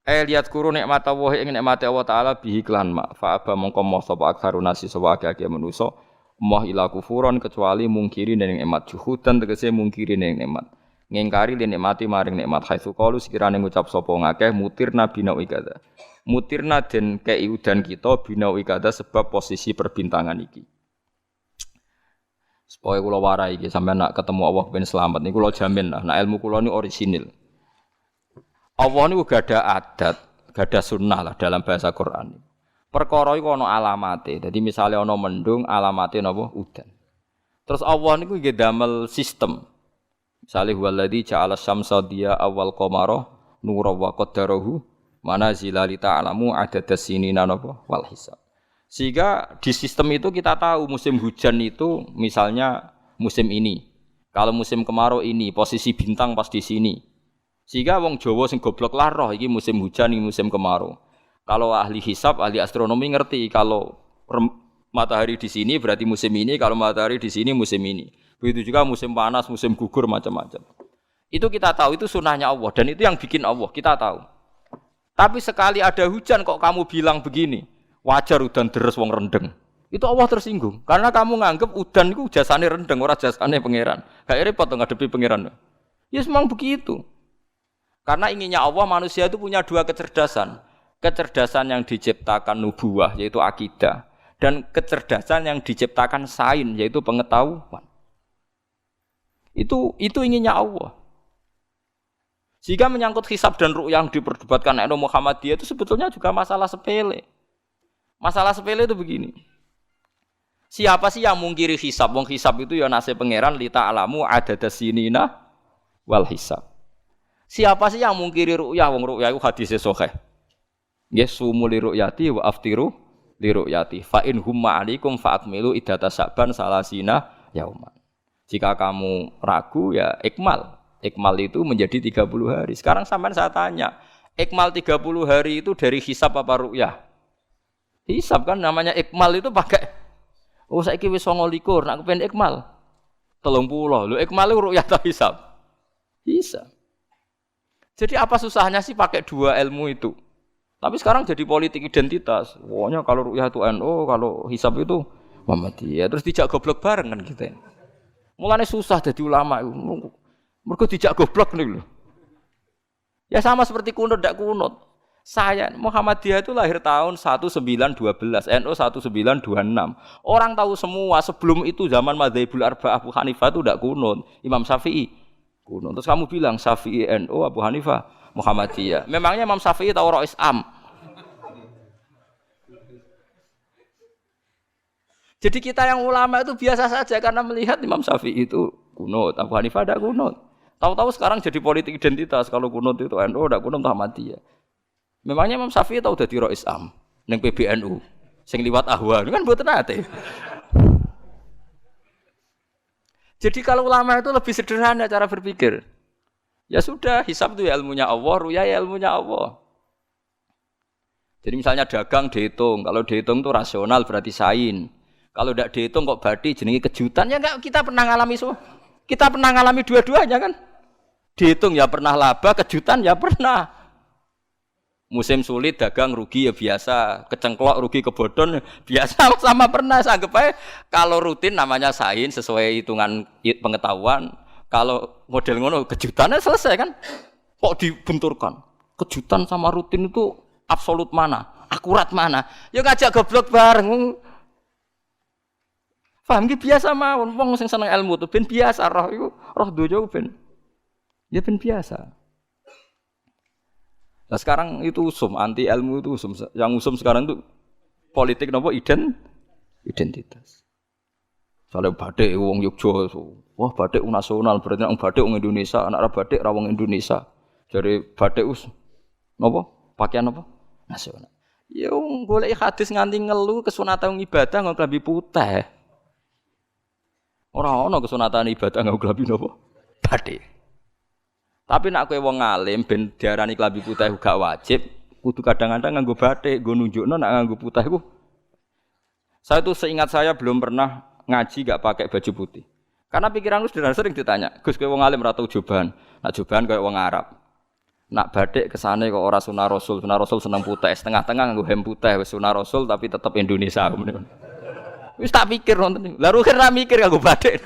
lihat kuru nikmat Allah ing nikmate Allah taala bihi klan ma fa aba mongko moh sapa aksarun nasi sapa akeh manusa moh ila kufuron kecuali mungkiri ning nikmat juhudan tegese mungkiri ning nikmat ngingkari li nikmati maring nikmat haitsu qalu sekirane ngucap sapa ngakeh mutirna bina ikada. Mutirna den kei udan kita bina ikada sebab posisi perbintangan iki. Supaya kula warai iki sampeyan nak ketemu Allah ben selamat niku kula jamin lah nek ilmu kula ni orisinil. Allah niku gadah adat, gadah sunnah lah dalam bahasa Quran. Perkara iku ana alamate. Dadi misale ana mendung alamate napa udan. Terus Allah niku nggih damel sistem. Misale huwallazi ja'ala syamsa diya awal qamara nura wa qaddarahu manazila li ta'lamu adadas sinina napa wal hisab. Sehingga di sistem itu kita tahu musim hujan itu misalnya musim ini. Kalau musim kemarau ini, posisi bintang pas di sini. Sehingga wong Jawa sing goblok lah roh iki musim hujan, iki musim kemarau. Kalau ahli hisab, ahli astronomi ngerti kalau matahari di sini berarti musim ini, kalau matahari di sini musim ini. Begitu juga musim panas, musim gugur macam-macam. Itu kita tahu, itu sunnahnya Allah dan itu yang bikin Allah, kita tahu. Tapi sekali ada hujan kok kamu bilang begini. Wajar udan deres wong rendeng. Itu Allah tersinggung. Karena kamu nganggep udan itu jasane rendeng, ora jasane pangeran. Gak repot to ngadepi pangeran. Ya memang begitu. Karena inginnya Allah manusia itu punya dua kecerdasan. Kecerdasan yang diciptakan nubuwah yaitu akidah dan kecerdasan yang diciptakan sains yaitu pengetahuan. Itu inginnya Allah. Jika menyangkut hisab dan ru'yah yang diperdebatkan oleh Muhammadiyah itu sebetulnya juga masalah sepele. Masalah sepele itu begini. Siapa sih yang mungkiri hisab? Wong hisab itu ya nasib pangeran li ta'lamu adadas sinina wal hisab. Siapa sih yang mungkiri ru'yah? Wong ru'yah itu hadis sahih. Nggih sumu li ru'yati wa aftiru li ru'yati. Fa in humma 'alaikum fa akmilu iddata sa'ban salasina yauman. Jika kamu ragu ya ikmal. Ikmal itu menjadi 30 hari. Sekarang sampean saya tanya, ikmal 30 hari itu dari hisab apa ru'yah? Hisab kan namanya ikmal itu pakai saiki wis 29 nak kepen ikmal 30 lho ikmal itu ru'yah ta hisab. Hisab. Jadi apa susahnya sih pakai dua ilmu itu? Tapi sekarang jadi politik identitas. Pokoknya kalau ru'yah itu NU, kalau hisab itu Muhammadiyah. Terus dijak goblok bareng kan kita. Mulane susah jadi ulama itu. Mergo dijak goblok nih lho. Ya sama seperti kunut ndak kunut. Saya Muhammadiyah itu lahir tahun 1912, NU 1926. Orang tahu semua sebelum itu zaman Madzhabul Arba'ah Abu Hanifah itu tidak kunut, Imam Syafi'i kunut. Terus kamu bilang Syafi'i NU, Abu Hanifah Muhammadiyah. Memangnya Imam Syafi'i tahu Rois Am? Jadi kita yang ulama itu biasa saja karena melihat Imam Syafi'i itu kunut, Abu Hanifah tidak kunut. Tahu-tahu sekarang jadi politik identitas kalau kunut itu NU tidak kunut Muhammadiyah. Memangnya Imam Syafi'i tahu dadi Rois Am ning PBNU sing liwat ahwa kan mboten ate. Jadi kalau ulama itu lebih sederhana cara berpikir. Ya sudah, hisab itu ya ilmunya Allah, ru'yah ya ilmunya Allah. Jadi misalnya dagang dihitung, kalau dihitung itu rasional berarti sain. Kalau tidak dihitung kok berarti jenenge kejutan ya enggak kita pernah ngalami semua. Kita pernah ngalami dua-duanya kan. Dihitung ya pernah laba, kejutan ya pernah. Musim sulit dagang rugi ya biasa, kecengklok rugi kebodhon biasa sama pernah. Anggap aja kalau rutin namanya sains sesuai hitungan pengetahuan. Kalau model ngono kejutannya selesai kan? Kok dibenturkan? Kejutan sama rutin itu absolut mana? Akurat mana? Ya ngajak goblok bareng. Paham ki biasa mawon wong sing seneng ilmu tuh ben biasa roh iku roh donya ben. Ya ben biasa. Nah sekarang itu usum, anti ilmu itu usum. Yang usum sekarang itu politik nopo identitas. Soalnya batik wong Yogyo, wah batik nasional berarti orang batik wong Indonesia, anak batik ra wong Indonesia. Jadi batik nopo pakaian nopo nasional. Ya wong golek hadis nganti ngelu kesunatan ibadah nggo klambi putih. Ora ana kesunatan ibadah nggo klambi nopo batik. Tapi nak kowe wong alim ben diarani klambi putih gak wajib, kudu kadang-kadang nganggo batik, nggo nunjukno nak nganggo putih iku. Saya itu seingat saya belum pernah ngaji gak pakai baju putih. Karena pikiranku sederhana sering ditanya, "Gus kowe wong alim ora tau joban." Nak joban koyo wong Arab. Nak batik kesane kok ora sunah Rasul. Sunah Rasul seneng putih, setengah-tengah nganggo hem putih wis sunah Rasul tapi tetep Indonesia. Wis tak pikir nonton. Lah rugen ra mikir nganggo batik.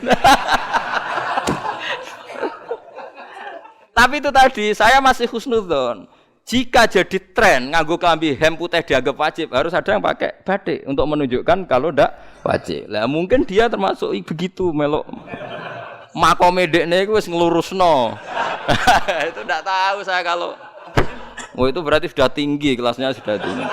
Tapi itu tadi saya masih husnudzon. Jika jadi tren nganggo klambi hem putih dianggap wajib, harus ada yang pakai batik untuk menunjukkan kalau ndak wajib. Lah mungkin dia termasuk begitu melok. Makome dekne iku wis nglurusno. Itu ndak tahu saya kalau itu berarti sudah tinggi, kelasnya sudah tinggi.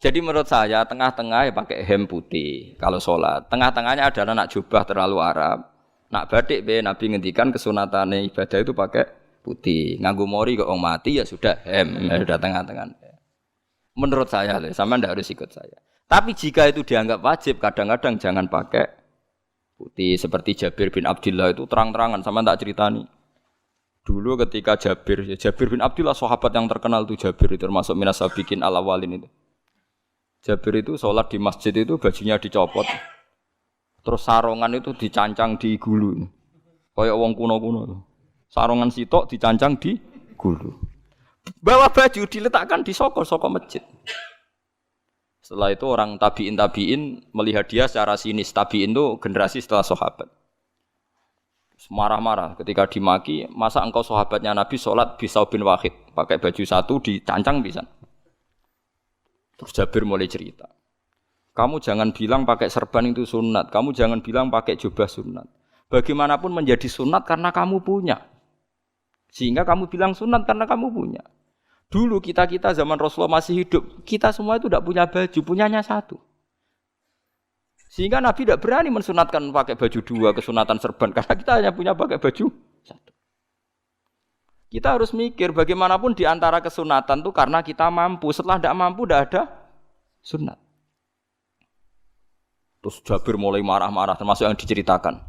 Jadi menurut saya tengah-tengah ya pakai hem putih kalau sholat. Tengah-tengahnya adalah nak jubah terlalu Arab. Nak batik be Nabi ngendikan kesunatane ibadah itu pakai putih. Nganggo mori kok wong mati ya sudah hem, ya sudah tengah-tengah. Menurut saya, sama ndak harus ikut saya. Tapi jika itu dianggap wajib, kadang-kadang jangan pakai putih. Seperti Jabir bin Abdullah itu terang-terangan, sama tak ceritani. Dulu ketika Jabir bin Abdullah sahabat yang terkenal itu Jabir itu termasuk minas sabiqin al-awwalin itu. Jabir itu sholat di masjid itu bajunya dicopot, terus sarongan itu dicancang di gulu, kayak wong kuno-kuno. Sarongan sitok dicancang di gulu. Bawa baju diletakkan di soko masjid. Setelah itu orang tabiin melihat dia secara sinis. Tabiin itu generasi setelah sahabat. Marah-marah ketika dimaki, masa engkau sahabatnya Nabi sholat Bisau bin Wahid pakai baju satu dicancang bisa. Terus Jabir mulai cerita. Kamu jangan bilang pakai serban itu sunat. Kamu jangan bilang pakai jubah sunat. Bagaimanapun menjadi sunat karena kamu punya. Sehingga kamu bilang sunat karena kamu punya. Dulu kita zaman Rasulullah masih hidup. Kita semua itu tidak punya baju. Punyanya satu. Sehingga Nabi tidak berani mensunatkan pakai baju dua. Kesunatan serban. Karena kita hanya punya pakai baju satu. Kita harus mikir bagaimanapun di antara kesunatan itu karena kita mampu. Setelah tidak mampu tidak ada sunat. Terus Jabir mulai marah-marah termasuk yang diceritakan.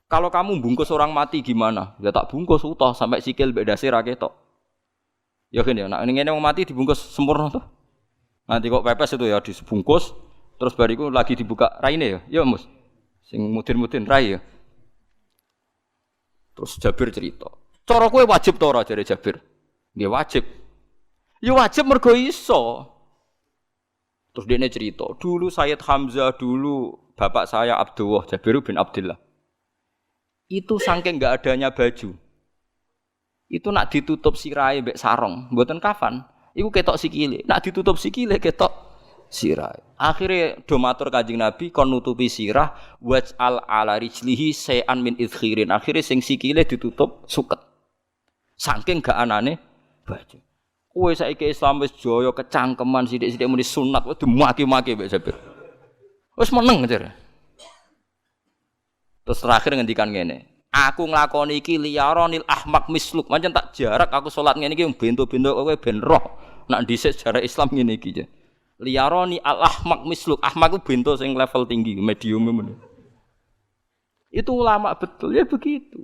Kalau kamu bungkus orang mati gimana? Ya tak bungkus utuh sampai sikil mbek dase ra ketok. Ya kan ya, nek ngene wong mati dibungkus sempurna tuh. Nanti kok pepes itu ya dibungkus terus bariku lagi dibuka raine ya. Ya Mus. Sing mudin-mudin rai ya. Terus Jabir cerita. Cara kowe wajib ta ora jare Jabir? Nggih wajib. Ya wajib mergo iso. Terus dia cerita, dulu Sayyid Hamzah dulu bapak saya Abdullah Jabir bin Abdullah. Itu saking enggak adanya baju. Itu nak ditutup sirahe mbek sarong, mboten kafan. Iku ketok sikile. Nak ditutup sikile ketok sirahe. Akhire do matur Kanjeng Nabi kon nutupi sirah waj'al ala rijlihi sayan min idkhirin. Akhire sing sikile ditutup suket. Saking gak anane baju. Kowe saiki Islam wis jaya kecangkeman sithik-sithik muni sunat wis dimaki-maki mbek Jabir. Wis meneng jare. Terus terakhir ngendikan ngene. Aku nglakoni iki liyaronil ahmak misluk. Pancen tak jarak aku salat ngene iki bento-bento kowe ben roh. Nak dhisik sejarah Islam ngene iki. Liyaroni al ahmak misluk. Ahmak ku bento sing level tinggi, medium men. Itu ulama betul ya begitu.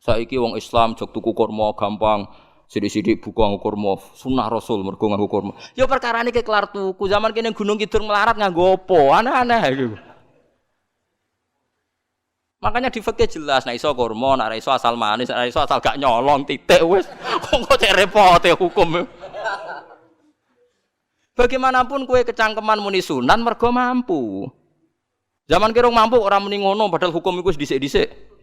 Saiki wong Islam jog tuku kurma gampang, sithik-sithik buku nganggo kurma, sunah Rasul mergo nganggo kurma. Ya perkarane ke kelar tuku, zaman kene Gunung Kidul melarat nganggo apa? Aneh-aneh iku. Makanya di fikih jelas, nek iso kurma, nek iso asal manis, nek iso asal gak nyolong titik wis. Kok cek repote hukum. Bagaimanapun kowe kecangkeman muni sunan mergo mampu. Zaman kira mampu ora muni ngono padahal hukum iku wis dhisik-dhisik.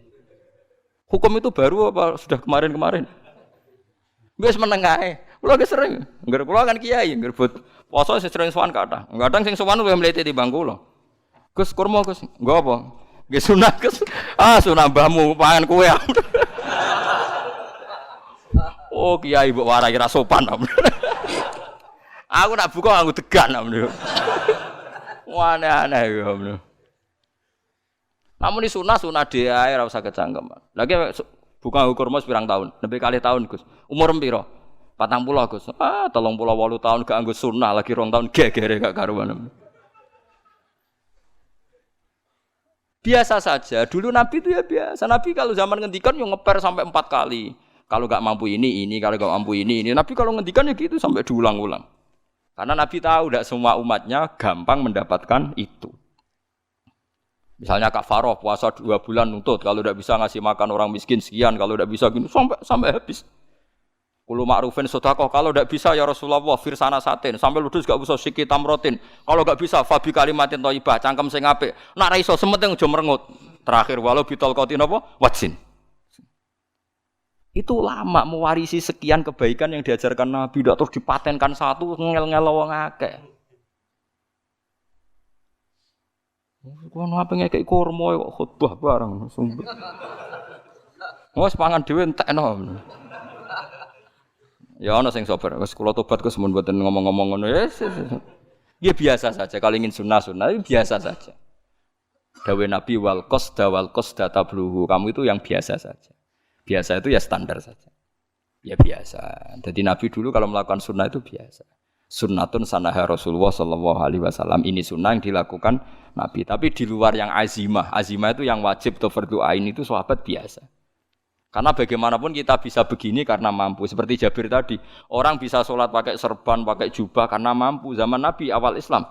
Hukum itu baru apa sudah kemarin-kemarin? Wis meneng ae. Kula ge sering, ngger kula kan kiai, ngger but poso sering sowan kathah. Kadang sing sowan luwih mlete timbang kula. Gus kurma Gus, nggo apa? Nggih sunah Gus. Ah sunah mbahmu pangan kowe. Oh kiai mbok warai ra sopan. Aku nak buka aku tegan. Wah aneh-aneh ya. Namun di sunah dia ora usah kecangkeman. Lagi buka kurma pirang tahun, lebih kali tahun Gus. Umur piro? 40 Gus. 38 tahun gak anggo sunah lagi 2 tahun gegere gak karuan. Biasa saja. Dulu Nabi itu ya biasa. Nabi kalau zaman ngendikan yo ngeper sampai 4 kali. Kalau gak mampu ini, kalau gak mampu ini. Nabi kalau ngendikan ya gitu sampai diulang-ulang. Karena Nabi tahu tidak semua umatnya gampang mendapatkan itu. Misalnya kafaroh puasa 2 bulan nuntut, kalau tidak bisa ngasih makan orang miskin sekian, kalau tidak bisa gini sampai habis. Kulo ma'rufin sedekah, kalau tidak bisa ya Rasulullah firsana satin, sampai ludus gak bisa sikit tamrotin. Kalau gak bisa fabi kalimatin thayyibah, cangkem sing apik. Nak ra iso sementing aja merengut. Terakhir walau bitol qatin apa? Wajin. Itu lama mewarisi sekian kebaikan yang diajarkan Nabi, tidak terus dipatenkan satu ngel-ngel wong akeh. Kono apa ngekek kurma kok khutbah bareng sumpah. Wes pangan dhewe entekno. Ya ana sing sabar, wis kula tobat Gus mun mboten ngomong-ngomong ngono. Ya biasa saja kalau ingin sunnah-sunnah biasa saja. Dawe Nabi wal qasda tabluhu. Kamu itu yang biasa saja. Biasa itu ya standar saja. Ya biasa. Jadi Nabi dulu kalau melakukan sunnah itu biasa. Sunnatun sanaha Rasulullah sallallahu alaihi wasallam. Ini sunnah yang dilakukan Nabi. Tapi di luar yang azimah. Azimah itu yang wajib atau fardhu ain itu sahabat biasa. Karena bagaimanapun kita bisa begini karena mampu. Seperti Jabir tadi. Orang bisa sholat pakai serban, pakai jubah karena mampu. Zaman Nabi awal Islam.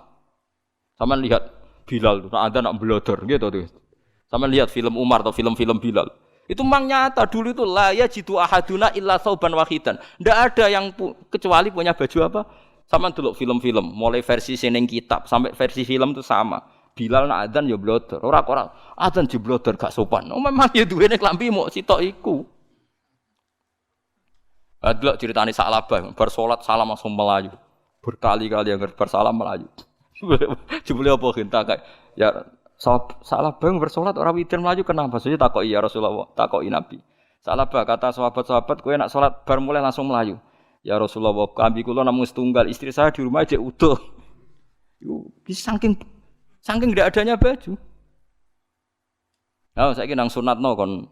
Sama lihat Bilal. Ada nak belodor gitu tuh. Sama lihat film Umar atau film-film Bilal. Itu memang nyata dulu itu la yajidu ahaduna illa sauban wahidan. Enggak ada yang kecuali punya baju apa? Sama dulu film-film, mulai versi seneng kitab sampai versi film itu sama. Bilal nak adzan ya blodor. Ora adzan jeblodor gak sopan. Oh memang ya duwene klambi mok sitok iku. Adlok ceritane Sa'labah bar salat salam langsung melayu. Berkali-kali yang bersalam melayu. Jebule apa genta kayak ya salah bang bersolat orang witir melaju kenapa? Saya takoki ya Rasulullah, takoki Nabi. Salah bah kata sahabat-sahabat kowe nak salat bar mulai langsung melaju. Ya Rasulullah, kami kula namung setunggal, istri saya di rumah aja utuh. Yo saking tidak adanya baju. Nah, saiki nang sunatno kon.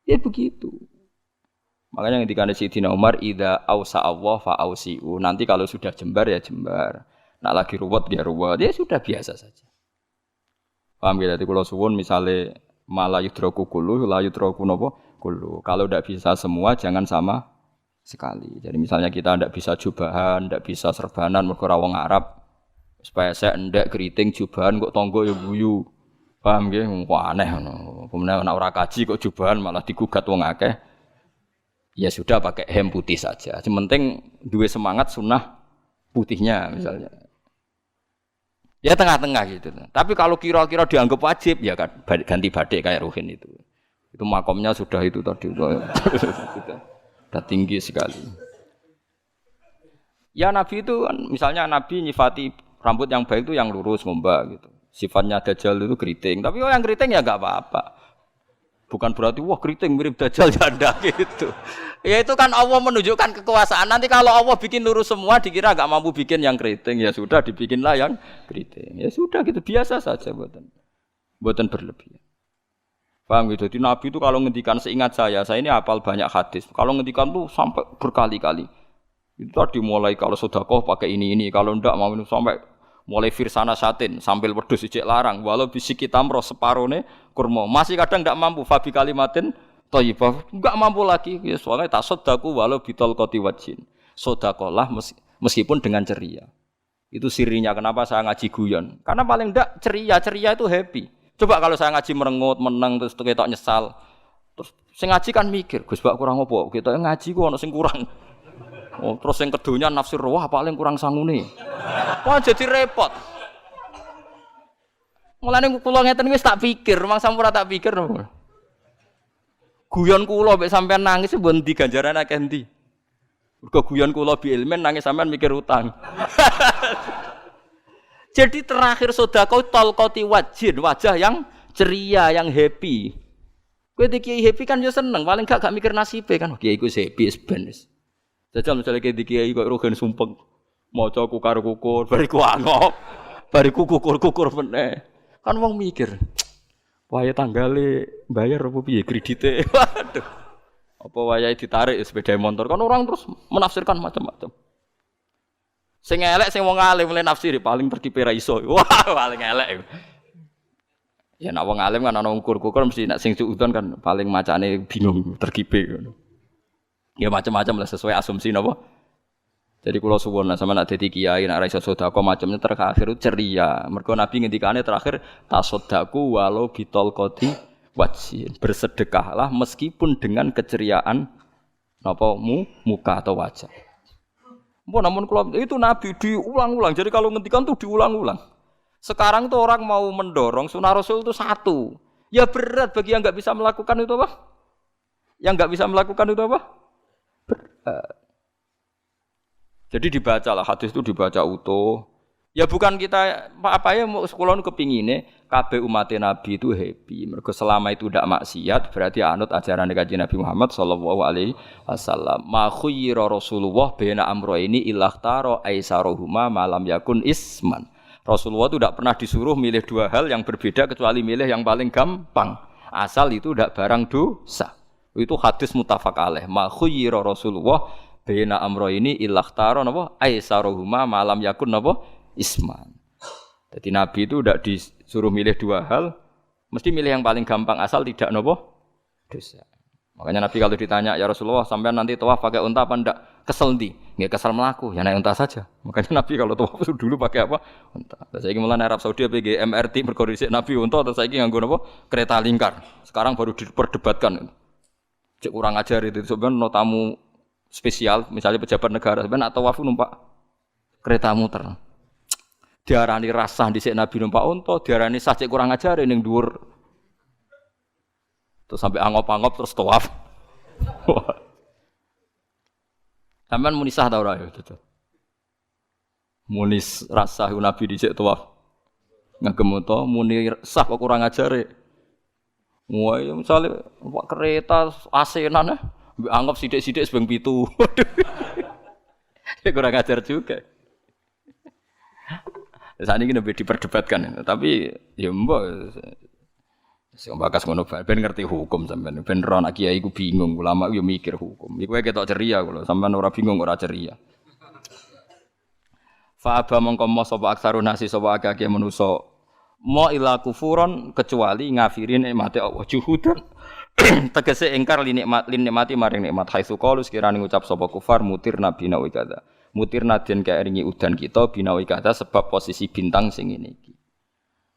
Ya begitu. Makanya ketika Sayyidina Umar idza ausa Allah fa ausiu. Nanti kalau sudah jembar ya jembar. Nak lagi ruwet dia ruwet. Ya sudah biasa saja. Paham ya, jadi kalau suwun misalnya malah yudroku kulu, la yudroku nopo kulu. Kalau tidak bisa semua, jangan sama sekali. Jadi misalnya kita tidak bisa jubahan, tidak bisa serbanan, mereka wong Arab. Supaya saya ndak keriting jubahan kok tonggo ya guyu. Paham ya? Wah aneh. Kemudian nak ora kaji kok jubahan malah digugat wong akeh. Ya sudah pakai hem putih saja. Yang penting dua semangat sunnah putihnya misalnya. Ya tengah-tengah gitu. Tapi kalau kira-kira dianggap wajib, ya kan ganti badik kayak Ruhin itu. Itu makomnya sudah itu tadi. Sudah tinggi sekali. Ya Nabi itu kan, misalnya Nabi nyifati rambut yang baik itu yang lurus, ngombak gitu. Sifatnya Dajjal itu keriting. Tapi yang keriting ya enggak apa-apa. Bukan berarti wah keriting mirip Dajjal janda gitu. Ya itu kan Allah menunjukkan kekuasaan. Nanti kalau Allah bikin lurus semua dikira enggak mampu bikin yang keriting, ya sudah dibikinlah yang keriting. Ya sudah gitu biasa saja buatan berlebihan. Paham gitu. Jadi Nabi itu kalau ngendikan seingat saya ini hafal banyak hadis. Kalau ngendikan tuh sampai berkali-kali. Itu tadi mulai kalau sedekah pakai ini, kalau ndak mau minum sampai mulai firsana satin sambil wedhus ijek larang walau bisi kita roh separone kurma masih kadang ndak mampu fabi kalimatin thayyibah enggak mampu lagi ya soalnya tasaddaku walau bitol qati wajin sedekahlah meskipun dengan ceria itu sirinya kenapa saya ngaji guyon karena paling ndak ceria itu happy coba kalau saya ngaji merengut meneng terus ketok nyesal terus sing ngaji kan mikir Gus bak kurang opo kita ngaji ku ono sing kurang. Oh, terus yang kedunya nafsir wah paling kurang sangune. Wah jadi repot. Mulane kula ngeten wis tak pikir, mangsa ora tak pikir. Guyon kula mek sampean nangis mbon ndi ganjaran akeh ndi. Mergo guyon kula bi ilmen nangis sampean mikir utang. Jadi terakhir sedekah talqati wajhin, wajah yang ceria, yang happy. Kowe iki happy kan yo seneng, paling gak mikir nasibe kan. Kiai iku happy ben. Jajal misalnya kayak dikiai kok rogen sumpeng maca kukar-kukur bariku angop bariku kukur-kukur meneh kan wong mikir wayahe tanggale bayar apa piye kredite waduh apa wayahe ditarik sepeda motor kan orang terus menafsirkan macam-macam sing elek sing wong alim mulai nafsiri paling tertipe ra iso wah paling elek ya nek wong alim kan ana ukur-ukur mesti nek sing suudon kan paling macane bingung terkipe ngono. Ya macam-macam lah sesuai asumsi napa. Jadi kula suwun lah sama nak dadi kiai nak ra iso sedekah macamnya terakhir ceria. Mergo Nabi ngendikane terakhir tasaddaku walau bitol qati wajhin. Bersedekahlah meskipun dengan keceriaan napa muka atau wajah. Namun kula itu Nabi diulang-ulang. Jadi kalau ngendikan tuh diulang-ulang. Sekarang tuh orang mau mendorong sunah Rasul itu satu. Ya berat bagi yang enggak bisa melakukan itu apa? Yang enggak bisa melakukan itu apa? Jadi dibacalah hadis itu dibaca utuh. Ya bukan kita apa ya mau sekolah kepingine kabeh umat Nabi itu happy. Mergo selama itu tidak maksiat berarti anut ajaran Kanjeng Nabi Muhammad sallallahu alaihi wasallam. Ma khuyira Rasulullah baina amrayni ilakhtara aisarohuma malam yakun isman. Rasulullah itu tidak pernah disuruh milih dua hal yang berbeda kecuali milih yang paling gampang. Asal itu tidak barang dosa. Itu hadis muttafaq alaih. Ma khuyira Rasulullah baina amrayni ilakhtara napa aisarohuma malam yakun napa isman. Jadi Nabi itu tidak disuruh milih dua hal, mesti milih yang paling gampang asal tidak nopo dosa. Makanya Nabi kalau ditanya, ya Rasulullah sampean nanti tawaf pakai unta apa enggak? Kesel ndi? Nggih kesel melaku, ya naik unta saja. Makanya Nabi kalau tawaf dulu pakai apa? Unta. Terus saiki mulane Arab Saudi PG MRT mergo dhisik Nabi unta terus saiki nganggo napa? Kereta lingkar. Sekarang baru diperdebatkan. Cek kurang ajar itu sebenarnya no tamu spesial, misalnya pejabat negara sebenarnya atau tawaf numpak kereta muter. Diarani rasah dhisik Nabi numpak unta, diarani sah cek kurang ajar ning dhuwur. Terus sampai angop-angop terus tawaf. Sampeyan muni sah ta ora ya itu. Muni rasah Nabi dhisik tawaf. Ngagem unta muni sah kok kurang ajar. Wah, ya misale numpak kereta asenan mbek angop sithik-sithik sebeng 7. Ya kurang ajar juga. Saat ini lebih diperdebatkan, tapi ya mbak, sing bakas ngono bae, ben ngerti hukum sampean, ben ro anak kiai iku bingung, ulama yo mikir hukum. Iku ketok ceria kula, sampean ora bingung ora ceria. Fa aba mongko mo sapa aksarun nasi sapa akeh manusa, mo ila kufuron kecuali ngafirin nikmate Allah juhudan. Tegese ingkar li nikmati maring nikmat haitsu qalu sekirane ngucap sapa kufar mutir nabi nawi kada. Mutir nadyan kairingi udan kita binawi kata sebab posisi bintang sing ngene iki.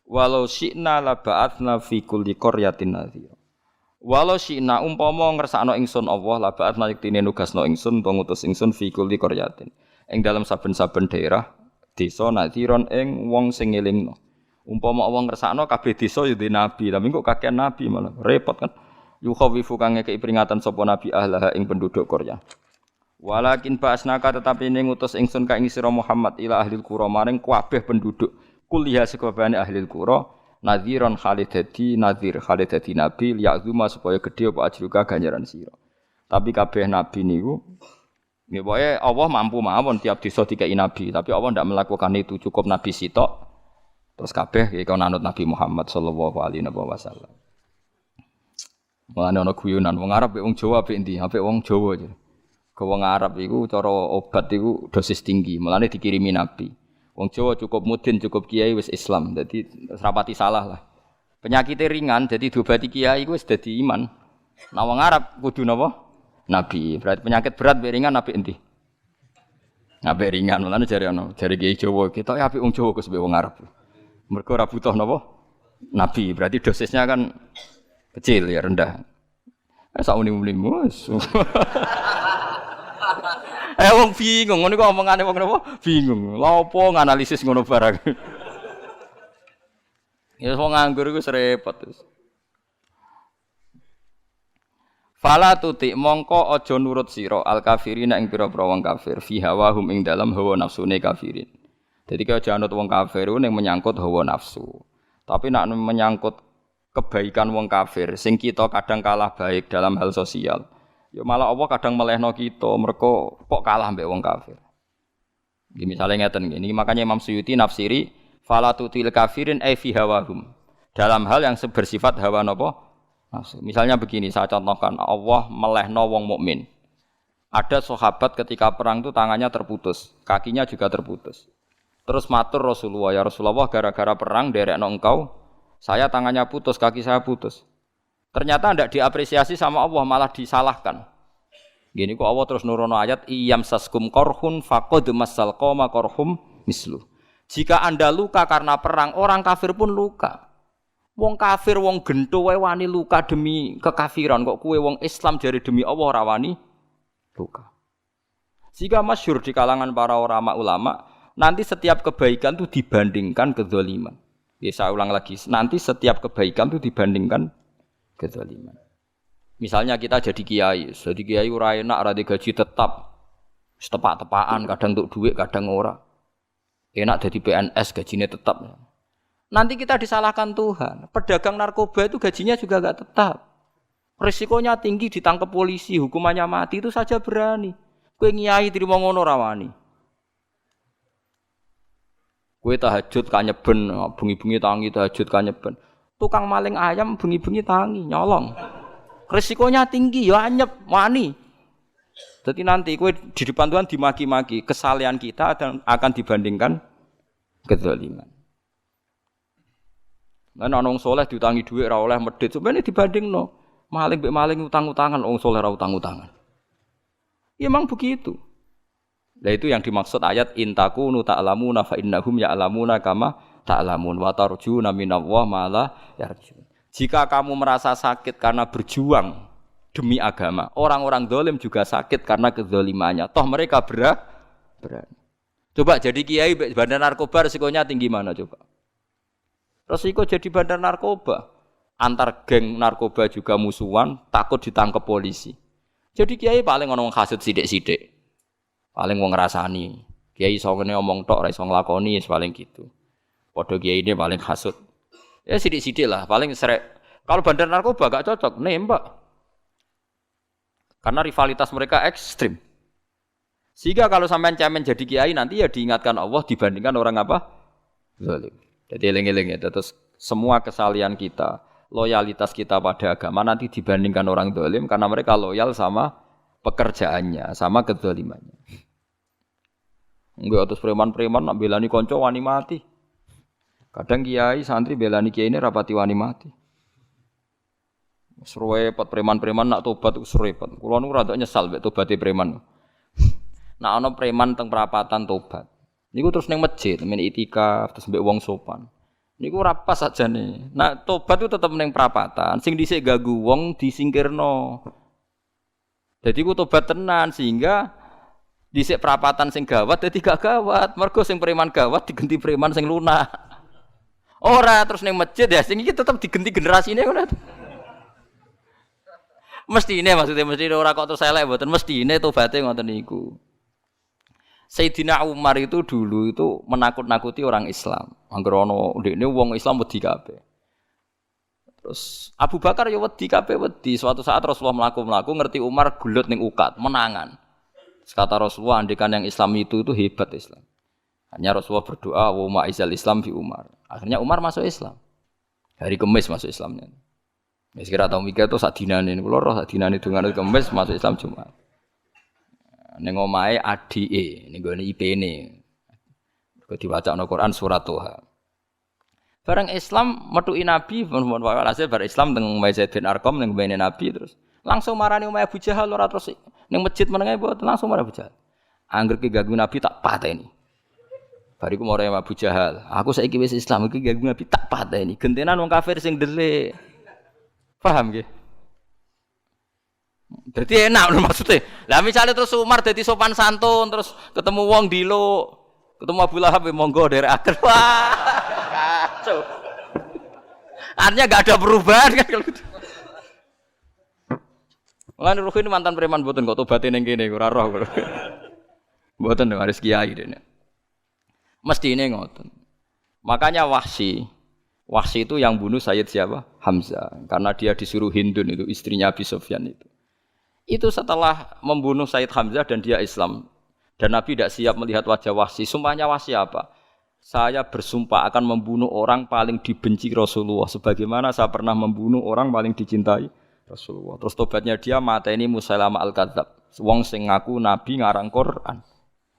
Walau syi'na la ba'atsna fi kulli qaryatin nadhira. Walau syi'na umpama ngersakno ingsun Allah la ba'atsna yektine nugasno ingsun utawa ngutus ingsun fi kulli qaryatin. Ing dalam saben-saben daerah desa nadhiron ing wong sing ngelingno. Umpama wong ngersakno kabeh desa ya nabi, tapi kok kakek nabi malah repot kan. Yukhawifu kang ngekeki peringatan sapa nabi ahlaha ing penduduk Qaryah. Walakin ba'asnaka tetapi ning ngutus ingsun ka ing sira Muhammad ila ahlil qura maring kabeh penduduk kuliah sekabehane ahlil qura nadhiran khalidati nadhir khalidati nabi liya'zuma supaya gedhe apa ajruka ganjaran sira. Tapi kabeh nabi niku nggih pokoke Allah mampu mawon tiap desa dikai nabi, tapi Allah ndak melakukan itu, cukup nabi sitok terus kabeh iki kon anut Nabi Muhammad sallallahu alaihi wasallam. Mulane ana guyonan wong Arab mek wong Jawa apik endi? Apik wong Jawa aja. Ke wong Arab iku cara obat iku dosis tinggi, mulane dikirimi nabi. Wong Jawa cukup mudin, cukup kiai wis Islam. Dadi rapati salah lah. Penyakite ringan dadi diobati kiai iku wis dadi iman. Nah wong Arab kudu napa? Nabi. Berarti penyakit berat mek ringan apik endi? Apik ringan, mulane jare ana, jare kiai Jawa, ketok apik wong Jawa Gus mek wong Arab. Mergo ora butuh napa? Nabi. Berarti dosisnya kan kecil ya, rendah. Sauni-unimu. Wong bingung, ngono kok omongane wong napa? Bingung. Lha opo nganalisis ngono barang. Ya wong nganggur iku repot terus. Fala tuti mongko aja nurut sira al kafirina ing pira-pira wong kafir fi hawahum ing dalam hawa nafsune kafirin. Dadi kaya aja anut wong kafir ning menyangkut hawa nafsu. Tapi nek menyangkut kebaikan wong kafir sing kita kadang kalah baik dalam hal sosial. Ya malah Allah kadang melehno kita, mereka kok kalah mbek wong kafir. Nggih misale ngeten nggih, niki makanya Imam Suyuti nafsiri fala tutil kafirin ai fi hawahum. Dalam hal yang bersifat hawa napa? Nafsu. Misalnya begini, saya contohkan Allah melehno wong mukmin. Ada sahabat ketika perang itu tangannya terputus, kakinya juga terputus. Terus matur Rasulullah, ya Rasulullah gara-gara perang derekno engkau, saya tangannya putus, kaki saya putus. Ternyata tidak diapresiasi sama Allah, malah disalahkan. Gini kok Allah terus nurono ayat iyam saskum korhun faqad masal qoma korhum mislu. Jika Anda luka karena perang, orang kafir pun luka. Wong kafir wong gento wae wani luka demi kekafiran, kok kowe wong Islam jare demi Allah ora wani luka. Jika masyhur di kalangan para ulama, nanti setiap kebaikan itu dibandingkan kezaliman. Ya, saya ulang lagi, nanti setiap kebaikan itu dibandingkan kezaliman. Misalnya kita jadi kiai ora enak, ora gaji tetap, setepak-tepakan, kadang untuk duit, kadang ora. Enak jadi PNS, gajinya tetap. Nanti kita disalahkan Tuhan. Pedagang narkoba itu gajinya juga enggak tetap. Risikonya tinggi, ditangkap polisi, hukumannya mati, itu saja berani. Kowe nyai trimo ngono ra wani. Kowe tahajud kanyeben, bengi-bengi tangi tahajud kanyeben. Tukang maling ayam bengi-bengi tangi, nyolong. Risikonya tinggi, ya anyep, wani. Jadi nanti kowe di depan Tuhan dimaki-maki, kesalehan kita akan dibandingkan kezaliman. Lan ana wong saleh diutangi dhuwit ora oleh medhit, sebenarnya dibandingno. Maling mbek maling utang-utangan, wong saleh ora utang-utangan. Ya memang begitu. Nah itu yang dimaksud ayat intakunu ta'lamuna fa innahum ya'lamuna kama ta'lamun wa tarjuna minallah ma la yarjun. Jika kamu merasa sakit karena berjuang demi agama, orang-orang zalim juga sakit karena kezalimannya. Toh mereka berani. Coba jadi kiai bandar narkoba resikonya tinggi mana coba? Resiko jadi bandar narkoba. Antar geng narkoba juga musuhan, takut ditangkap polisi. Jadi kiai paling ono wong hasud sithik-sithik. Paling wong ngrasani. Kiai iso ngene omong tok ora iso nglakoni wis paling gitu. Padha kiai ini paling hasud. Ya sithik-sithik lah, paling srek. Kalau bandar narkoba gak cocok, nembak. Karena rivalitas mereka ekstrim. Sehingga kalau sampean cemen jadi kiai nanti ya diingatkan Allah dibandingkan orang apa? Zalim. Jadi eling-eling ya, terus semua kesalian kita, loyalitas kita pada agama nanti dibandingkan orang zalim karena mereka loyal sama pekerjaannya, sama kezalimannya. Enggak terus preman-preman nak belani kanca wani mati. Kadang kiai santri belani kiai ini rapati wani mati. Repot preman-preman nak tobat wis repot. Kula nu rada nyesal mek tobaté preman. Nak ana preman teng perapatan tobat. Niku terus ning masjid, men itikaf terus mbek wong sopan. Niku ora pas sajane. Nak tobat itu tetep ning perapatan, sing dhisik ganggu wong disingkirno. Jadi ku tobat tenan sehingga dhisik perapatan sing gawat dadi gak gawat. Mergo sing preman gawat diganti preman sing lunak. Ora terus ning masjid ya sing iki tetep diganti generasine ngono. Mestine maksudnya mestine ora kok terus elek mboten mestine tobaté ngoten niku. Sayyidina Umar itu dulu itu menakut-nakuti orang Islam. Angger ana ndekne wong Islam wedi kabeh. Terus Abu Bakar ya wedi kabeh wedi. Suatu saat Rasulullah mlaku-mlaku ngerti Umar gulut ning ukat, menangan. Terus kata Rasulullah andikan yang Islam itu hebat Islam. Hanya Rasulullah berdoa wa ma'izal Islam fi Umar. Akhirnya Umar masuk Islam. Hari Kamis masuk Islamnya. Wis kira tau mikir to sak dinane kula roh sak dinane dungane Kamis masuk Islam Jumat. Ning omahe adike ning gone IP-ne. Kok diwacana Quran surat Toha. Bareng Islam metuki Nabi mun walhasil bar Islam teng Zaid bin Arqam ning mbene Nabi terus langsung marani omahe Abu Jahal ora terus ning masjid menenge mboten langsung marani Abu Jahal. Angger ki ganggu Nabi tak pateni. Bariku marani Abu Jahal. Aku saiki wis Islam iki ganggu Nabi tak pateni. Gentenan wong kafir sing delik. Paham nggih? Jadi enak maksudnya. Lah misalnya terus Umar jadi sopan santun terus ketemu wong dilo, ketemu Abu Lahab monggo dari akhir. Wah. Kacau. Artinya enggak ada perubahan kan kalau gitu. Lan Ruhin mantan preman mboten kok tobaté ning kene ora roh kok. Mboten harus kiai dene. Mestine ngoten. Makanya Wahsy itu yang bunuh Sayyid siapa? Hamzah. Karena dia disuruh Hindun itu istrinya Abi Sufyan itu. Itu setelah membunuh Sayyid Hamzah dan dia Islam. Dan Nabi tidak siap melihat wajah Wahsy. Sumpahnya Wahsy apa? Saya bersumpah akan membunuh orang paling dibenci Rasulullah. Sebagaimana saya pernah membunuh orang paling dicintai Rasulullah. Terus tobatnya dia mateni Musailamah al-Kadzab. Wong sing ngaku Nabi ngarang Quran.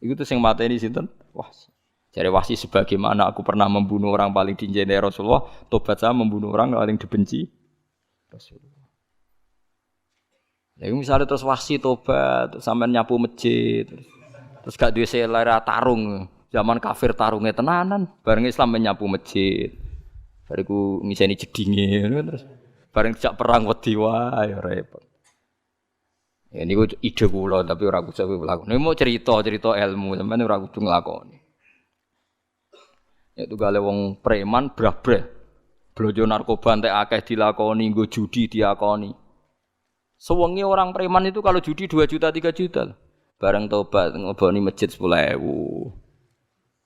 Itu tuh sing mateni sinten? Wahsy. Jadi Wahsy sebagaimana aku pernah membunuh orang paling dicintai Rasulullah. Tobat saya membunuh orang paling dibenci Rasulullah. Ya misalnya terus Wahsy tobat, sampean nyapu masjid, terus gak duwe selera tarung, zaman kafir tarungnya tenanan, bareng Islam menyapu masjid, bariku ngiseni jedinge, terus bareng dijak perang wedi wae repot. Ya niku ide kula tapi ora kudu nglakoni. Mau cerita ilmu, sampean ora kudu nglakoni. Ya tugale wong preman brah-breh. Blojo narkoba entek akeh dilakoni, nggo judi diakoni. Sewengi orang preman itu kalau judi 2 juta 3 juta. Bareng tobat ngeboni masjid 10.000.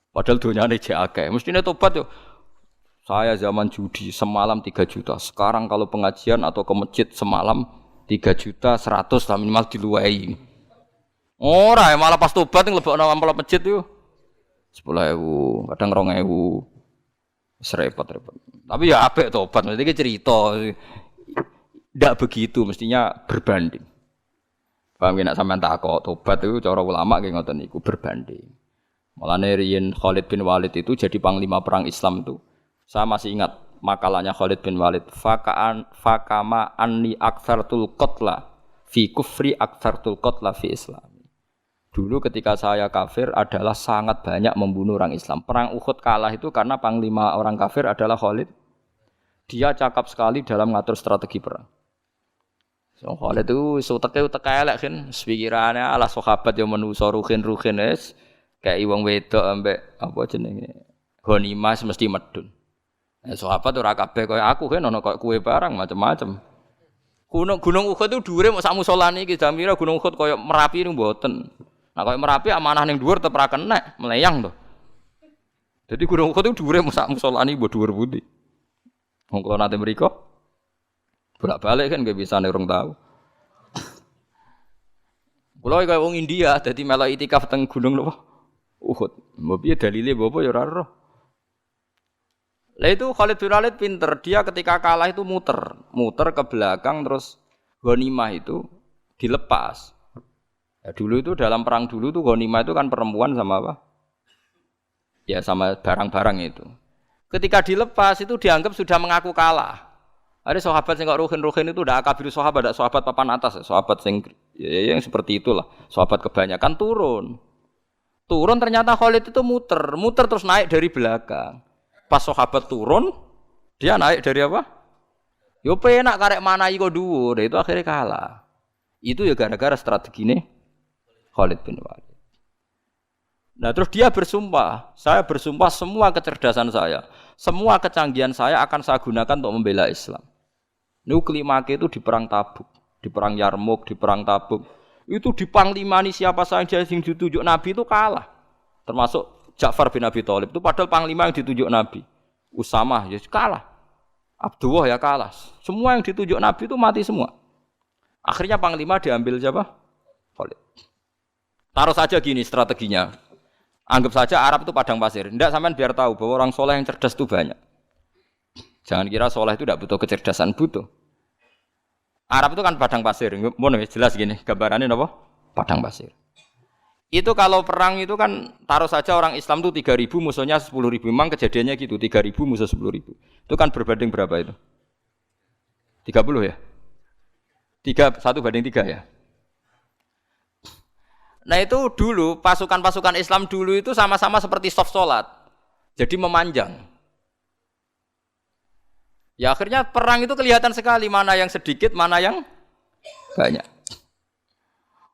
Padahal donyane jek akeh. Mestine tobat yo. Saya zaman judi semalam 3 juta. Sekarang kalau pengajian atau ke masjid semalam 3 juta 100 lah minimal diluwei. Ora malah pas tobat nglebokno amplop masjid yo. 10.000, kadang 2.000. Repot-repot. Tapi ya apik tobat, mesti cerita. Tidak begitu, mestinya berbanding. Paham nek sampean takok tobat itu cara ulama nggih ngoten niku berbanding. Mulane riyen Khalid bin Walid itu jadi panglima perang Islam itu. Saya masih ingat makalahnya Khalid bin Walid, fakama anni aktsartul qatla fi kufri aktsartul qatla fi Islam. Dulu ketika saya kafir adalah sangat banyak membunuh orang Islam. Perang Uhud kalah itu karena panglima orang kafir adalah Khalid. Dia cakap sekali dalam ngatur strategi perang. So, Khalid itu utek elek kan, pikirannya ala sahabat yang menuso ruhin es, kayak wong wedok ambek apa jenenge ghanimah mesti medun. Sahabat ora kabeh kaya aku kan ana kaya kue barang macam-macam. Gunung Uhud itu dhuwure mok sak musolane iki jamira Gunung Uhud kaya Merapi niku mboten. Nah kaya Merapi amanah ning dhuwur tetep ra kenek, meleyang to. Jadi Gunung Uhud itu dhuwure mok sak musolane mbok dhuwur pundi. Wong kula nate mriko bolak-balik kan gak bisa nerung tahu. Kula kaya wong India dadi melok itikaf teng gunung napa? Uhud. Mbok piye dalile apa ya ora roh. Lah itu Khalid bin Walid pinter, dia ketika kalah itu muter ke belakang terus ghanimah itu dilepas. Ya, dulu itu dalam perang dulu tuh ghanimah itu kan perempuan sama apa? Ya sama barang-barang itu. Ketika dilepas itu dianggap sudah mengaku kalah. Ada sahabat yang kok ruhin itu udah akabir sahabat, ada sahabat papan atas, sahabat yang seperti itulah. Sahabat kebanyakan turun ternyata Khalid itu muter terus naik dari belakang. Pas sahabat turun, dia naik dari apa? Yo penak karek manai kok dhuwur, itu akhirnya kalah. Itu ya gara-gara strategi ini Khalid bin Walid. Nah terus dia bersumpah, saya bersumpah semua kecerdasan saya, semua kecanggihan saya akan saya gunakan untuk membela Islam. Nuklimake itu di perang Tabuk, di perang Yarmouk, di perang Tabuk. Itu di panglimani siapa saja yang ditunjuk Nabi itu kalah. Termasuk Ja'far bin Abi Thalib itu padahal panglima yang ditunjuk Nabi. Usamah ya kalah. Abdullah ya kalah. Semua yang ditunjuk Nabi itu mati semua. Akhirnya panglima diambil siapa? Khalid. Taruh saja gini strateginya. Anggap saja Arab itu padang pasir. Tidak sampean biar tahu bahwa orang soleh yang cerdas itu banyak. Jangan kira soleh itu tidak butuh kecerdasan, butuh. Arab itu kan padang pasir. Mohon jelas gini gambarannya apa? Padang pasir. Itu kalau perang itu kan taruh saja orang Islam itu 3.000 musuhnya 10.000. Memang kejadiannya gitu 3.000 musuh 10.000. Itu kan berbanding berapa itu? 30 ya? 1 banding 3 ya? Nah itu dulu pasukan-pasukan Islam dulu itu sama-sama seperti soft sholat. Jadi memanjang. Ya akhirnya perang itu kelihatan sekali mana yang sedikit, mana yang banyak.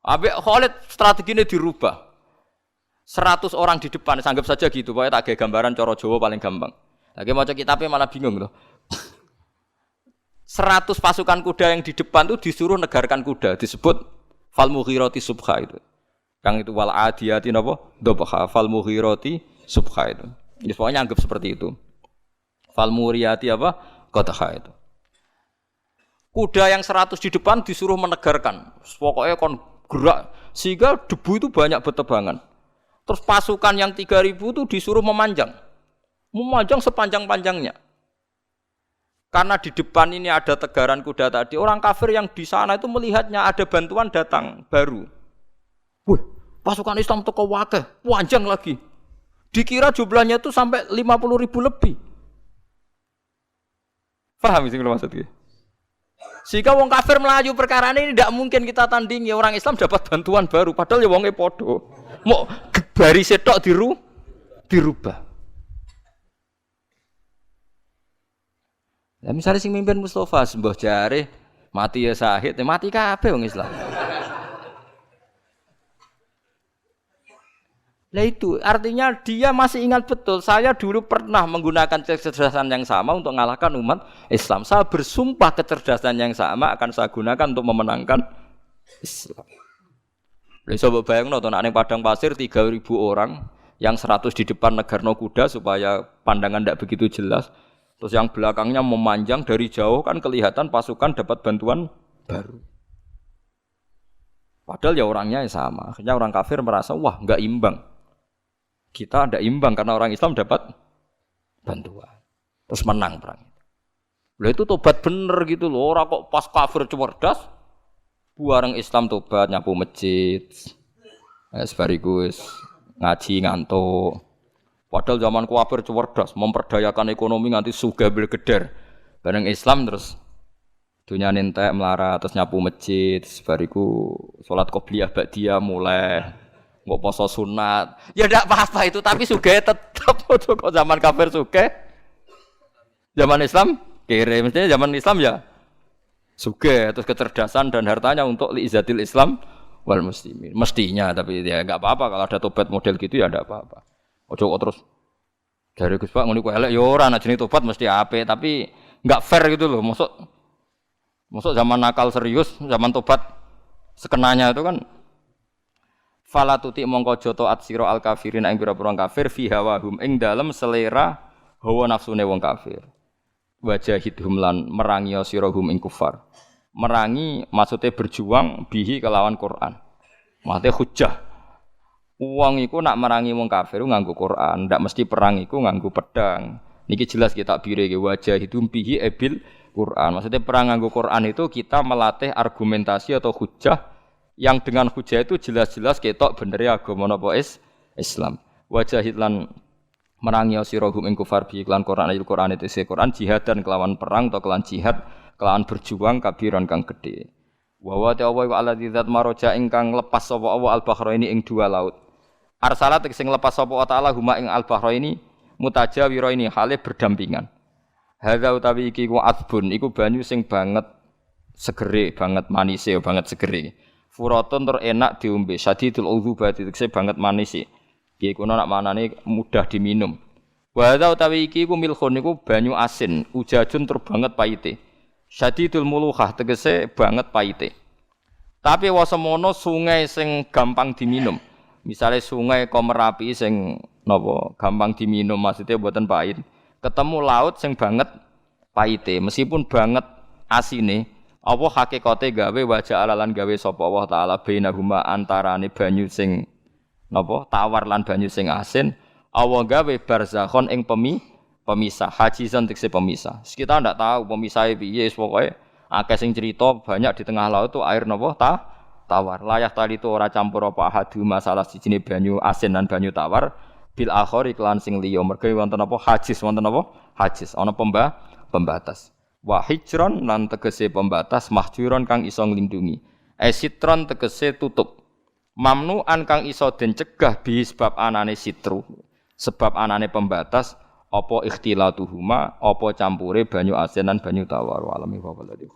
Habis Khalid strateginya dirubah. 100 orang di depan, anggap saja gitu. Pokoknya tak kayak gambaran coro Jawa paling gampang. Lagi mau cek kitabnya malah bingung loh. 100 pasukan kuda yang di depan itu disuruh negarkan kuda, disebut fal mughirati subha itu. Yang itu wal adiyati napa? Dobha fal mughirati subha itu. Ya, pokoknya anggap seperti itu. Fal muriyati apa? Qadha itu. Kuda yang 100 di depan disuruh menegarkan. Pokoknya kon gerak sehingga debu itu banyak bertebangan. Terus pasukan yang 3.000 itu disuruh memanjang sepanjang-panjangnya. Karena di depan ini ada tegaran kuda tadi, orang kafir yang di sana itu melihatnya ada bantuan datang baru. Wih, pasukan Islam teko wakeh, panjang lagi. Dikira jumlahnya itu sampai 50.000 lebih. Paham sih kalau maksudnya? Sehingga wong kafir melaju perkara ini tidak mungkin kita tandingi. Orang Islam dapat bantuan baru padahal ya wonge padha. Mau baris tok dirubah. Lah misalnya sing mimpin Mustafa sembah jare mati ya syahid, mati kabeh wong Islam. Lah itu artinya dia masih ingat betul saya dulu pernah menggunakan kecerdasan yang sama untuk mengalahkan umat Islam. Saya bersumpah kecerdasan yang sama akan saya gunakan untuk memenangkan Islam. Lah coba bayangno to nek ning padang pasir 3.000 orang yang 100 di depan negarno kuda supaya pandangan tidak begitu jelas. Terus yang belakangnya memanjang dari jauh kan kelihatan pasukan dapat bantuan baru. Padahal ya orangnya sama. Akhirnya orang kafir merasa wah enggak imbang. Kita ada imbang karena orang Islam dapat bantuan. Terus menang perang itu. Lah itu tobat bener gitu loh. Orang kok pas kafir cerdas, buareng Islam tobat nyapu masjid. Sebarigus ngaji ngantuk. Padahal zaman kafir cerdas, memperdayakan ekonomi nganti sugih belgeder. Bareng Islam terus dunia entek melarat terus nyapu masjid. Sebariku salat qobliyah ba'diyah mulai. Nggak poso sunat, ya tidak apa-apa itu, tapi sugih tetap kok zaman kafir sugih, zaman Islam kere, mestinya zaman Islam ya sugih, terus kecerdasan dan hartanya untuk liizatil Islam wal muslimin, mestinya, tapi ya nggak apa-apa kalau ada tobat model gitu ya tidak apa-apa. Ojo kok terus dari Gus Pak ngene ku elek ya ora, jenenge tobat mesti apik, tapi nggak fair gitu loh, masuk zaman nakal serius, zaman tobat sekenanya itu kan. Fala tuti mongko joto at sira al kafirin ing pira-pira kafir fi hawahum ing dalem selera hawa nafsune wong kafir. Wajahidhum lan merangi sira hum ing kufar. Merangi maksudnya berjuang bihi kelawan Quran. Maksudnya hujjah. Wong iku nak merangi wong kafir nganggo Quran, ndak mesti perang iku nganggo pedang. Niki jelas kita bire ke wajahidhum bihi ebil Quran. Maksudnya perang nganggo Quran itu kita melatih argumentasi atau hujjah yang dengan hujah itu jelas-jelas ketok bener agama napa Islam. Wajahid lan merangi sira hum ing kufar bi iklan Quran ayat Quran itu Quran jihad dan kelawan perang atau kelawan jihad kelawan berjuang kabiran kang gedhe. Wa wa ta'ala wa alladzi zat maraja ingkang lepas sapa Allah al-bahraini ing dua laut. Arsalat sing lepas sapa ta'ala huma ing al-bahraini mutajawiraini hale berdampingan. Hadza utawi iki ku adbun iku banyu sing banget segere banget manise banget segere. Furatun tur enak diombe, sadidul udzubati tekse banget manis iki. Iki kuno nak manane mudah diminum. Wa hadza utawi iki ku milkhun niku banyu asin, ujajun tur banget paite. Sadidul muluhah tegese banget paite. Tapi wasemono sungai sing gampang diminum. Misale sungai Komerapi sing napa gampang diminum maksudnya mboten pahit. Ketemu laut sing banget paite, meskipun banget asine. Apa hakikate gawe wajah alalan gawe sapa Allah taala bainahuma antarane banyu sing napa tawar lan banyu sing asin Allah gawe barzakhon ing pemisah hajizan tekse pemisah. Kita ndak tahu pemisahe piye pokoke akeh sing cerita banyak di tengah laut tu air napa tawar. Layah tali itu ora campur apa hadu masalah sijine banyu asin lan banyu tawar bil akhir iklan sing liya mergo wonten apa hajiz wonten apa hajiz ana pembatas. Wa hijron lan tegese pembatas mahjuron kang iso nglindungi. Esitron tegese tutup. Mamnuan kang iso den cegah bi sebab anane sitru. Sebab anane pembatas apa ikhtilatuhuma apa campure banyu asin lan banyu tawar. Alami wa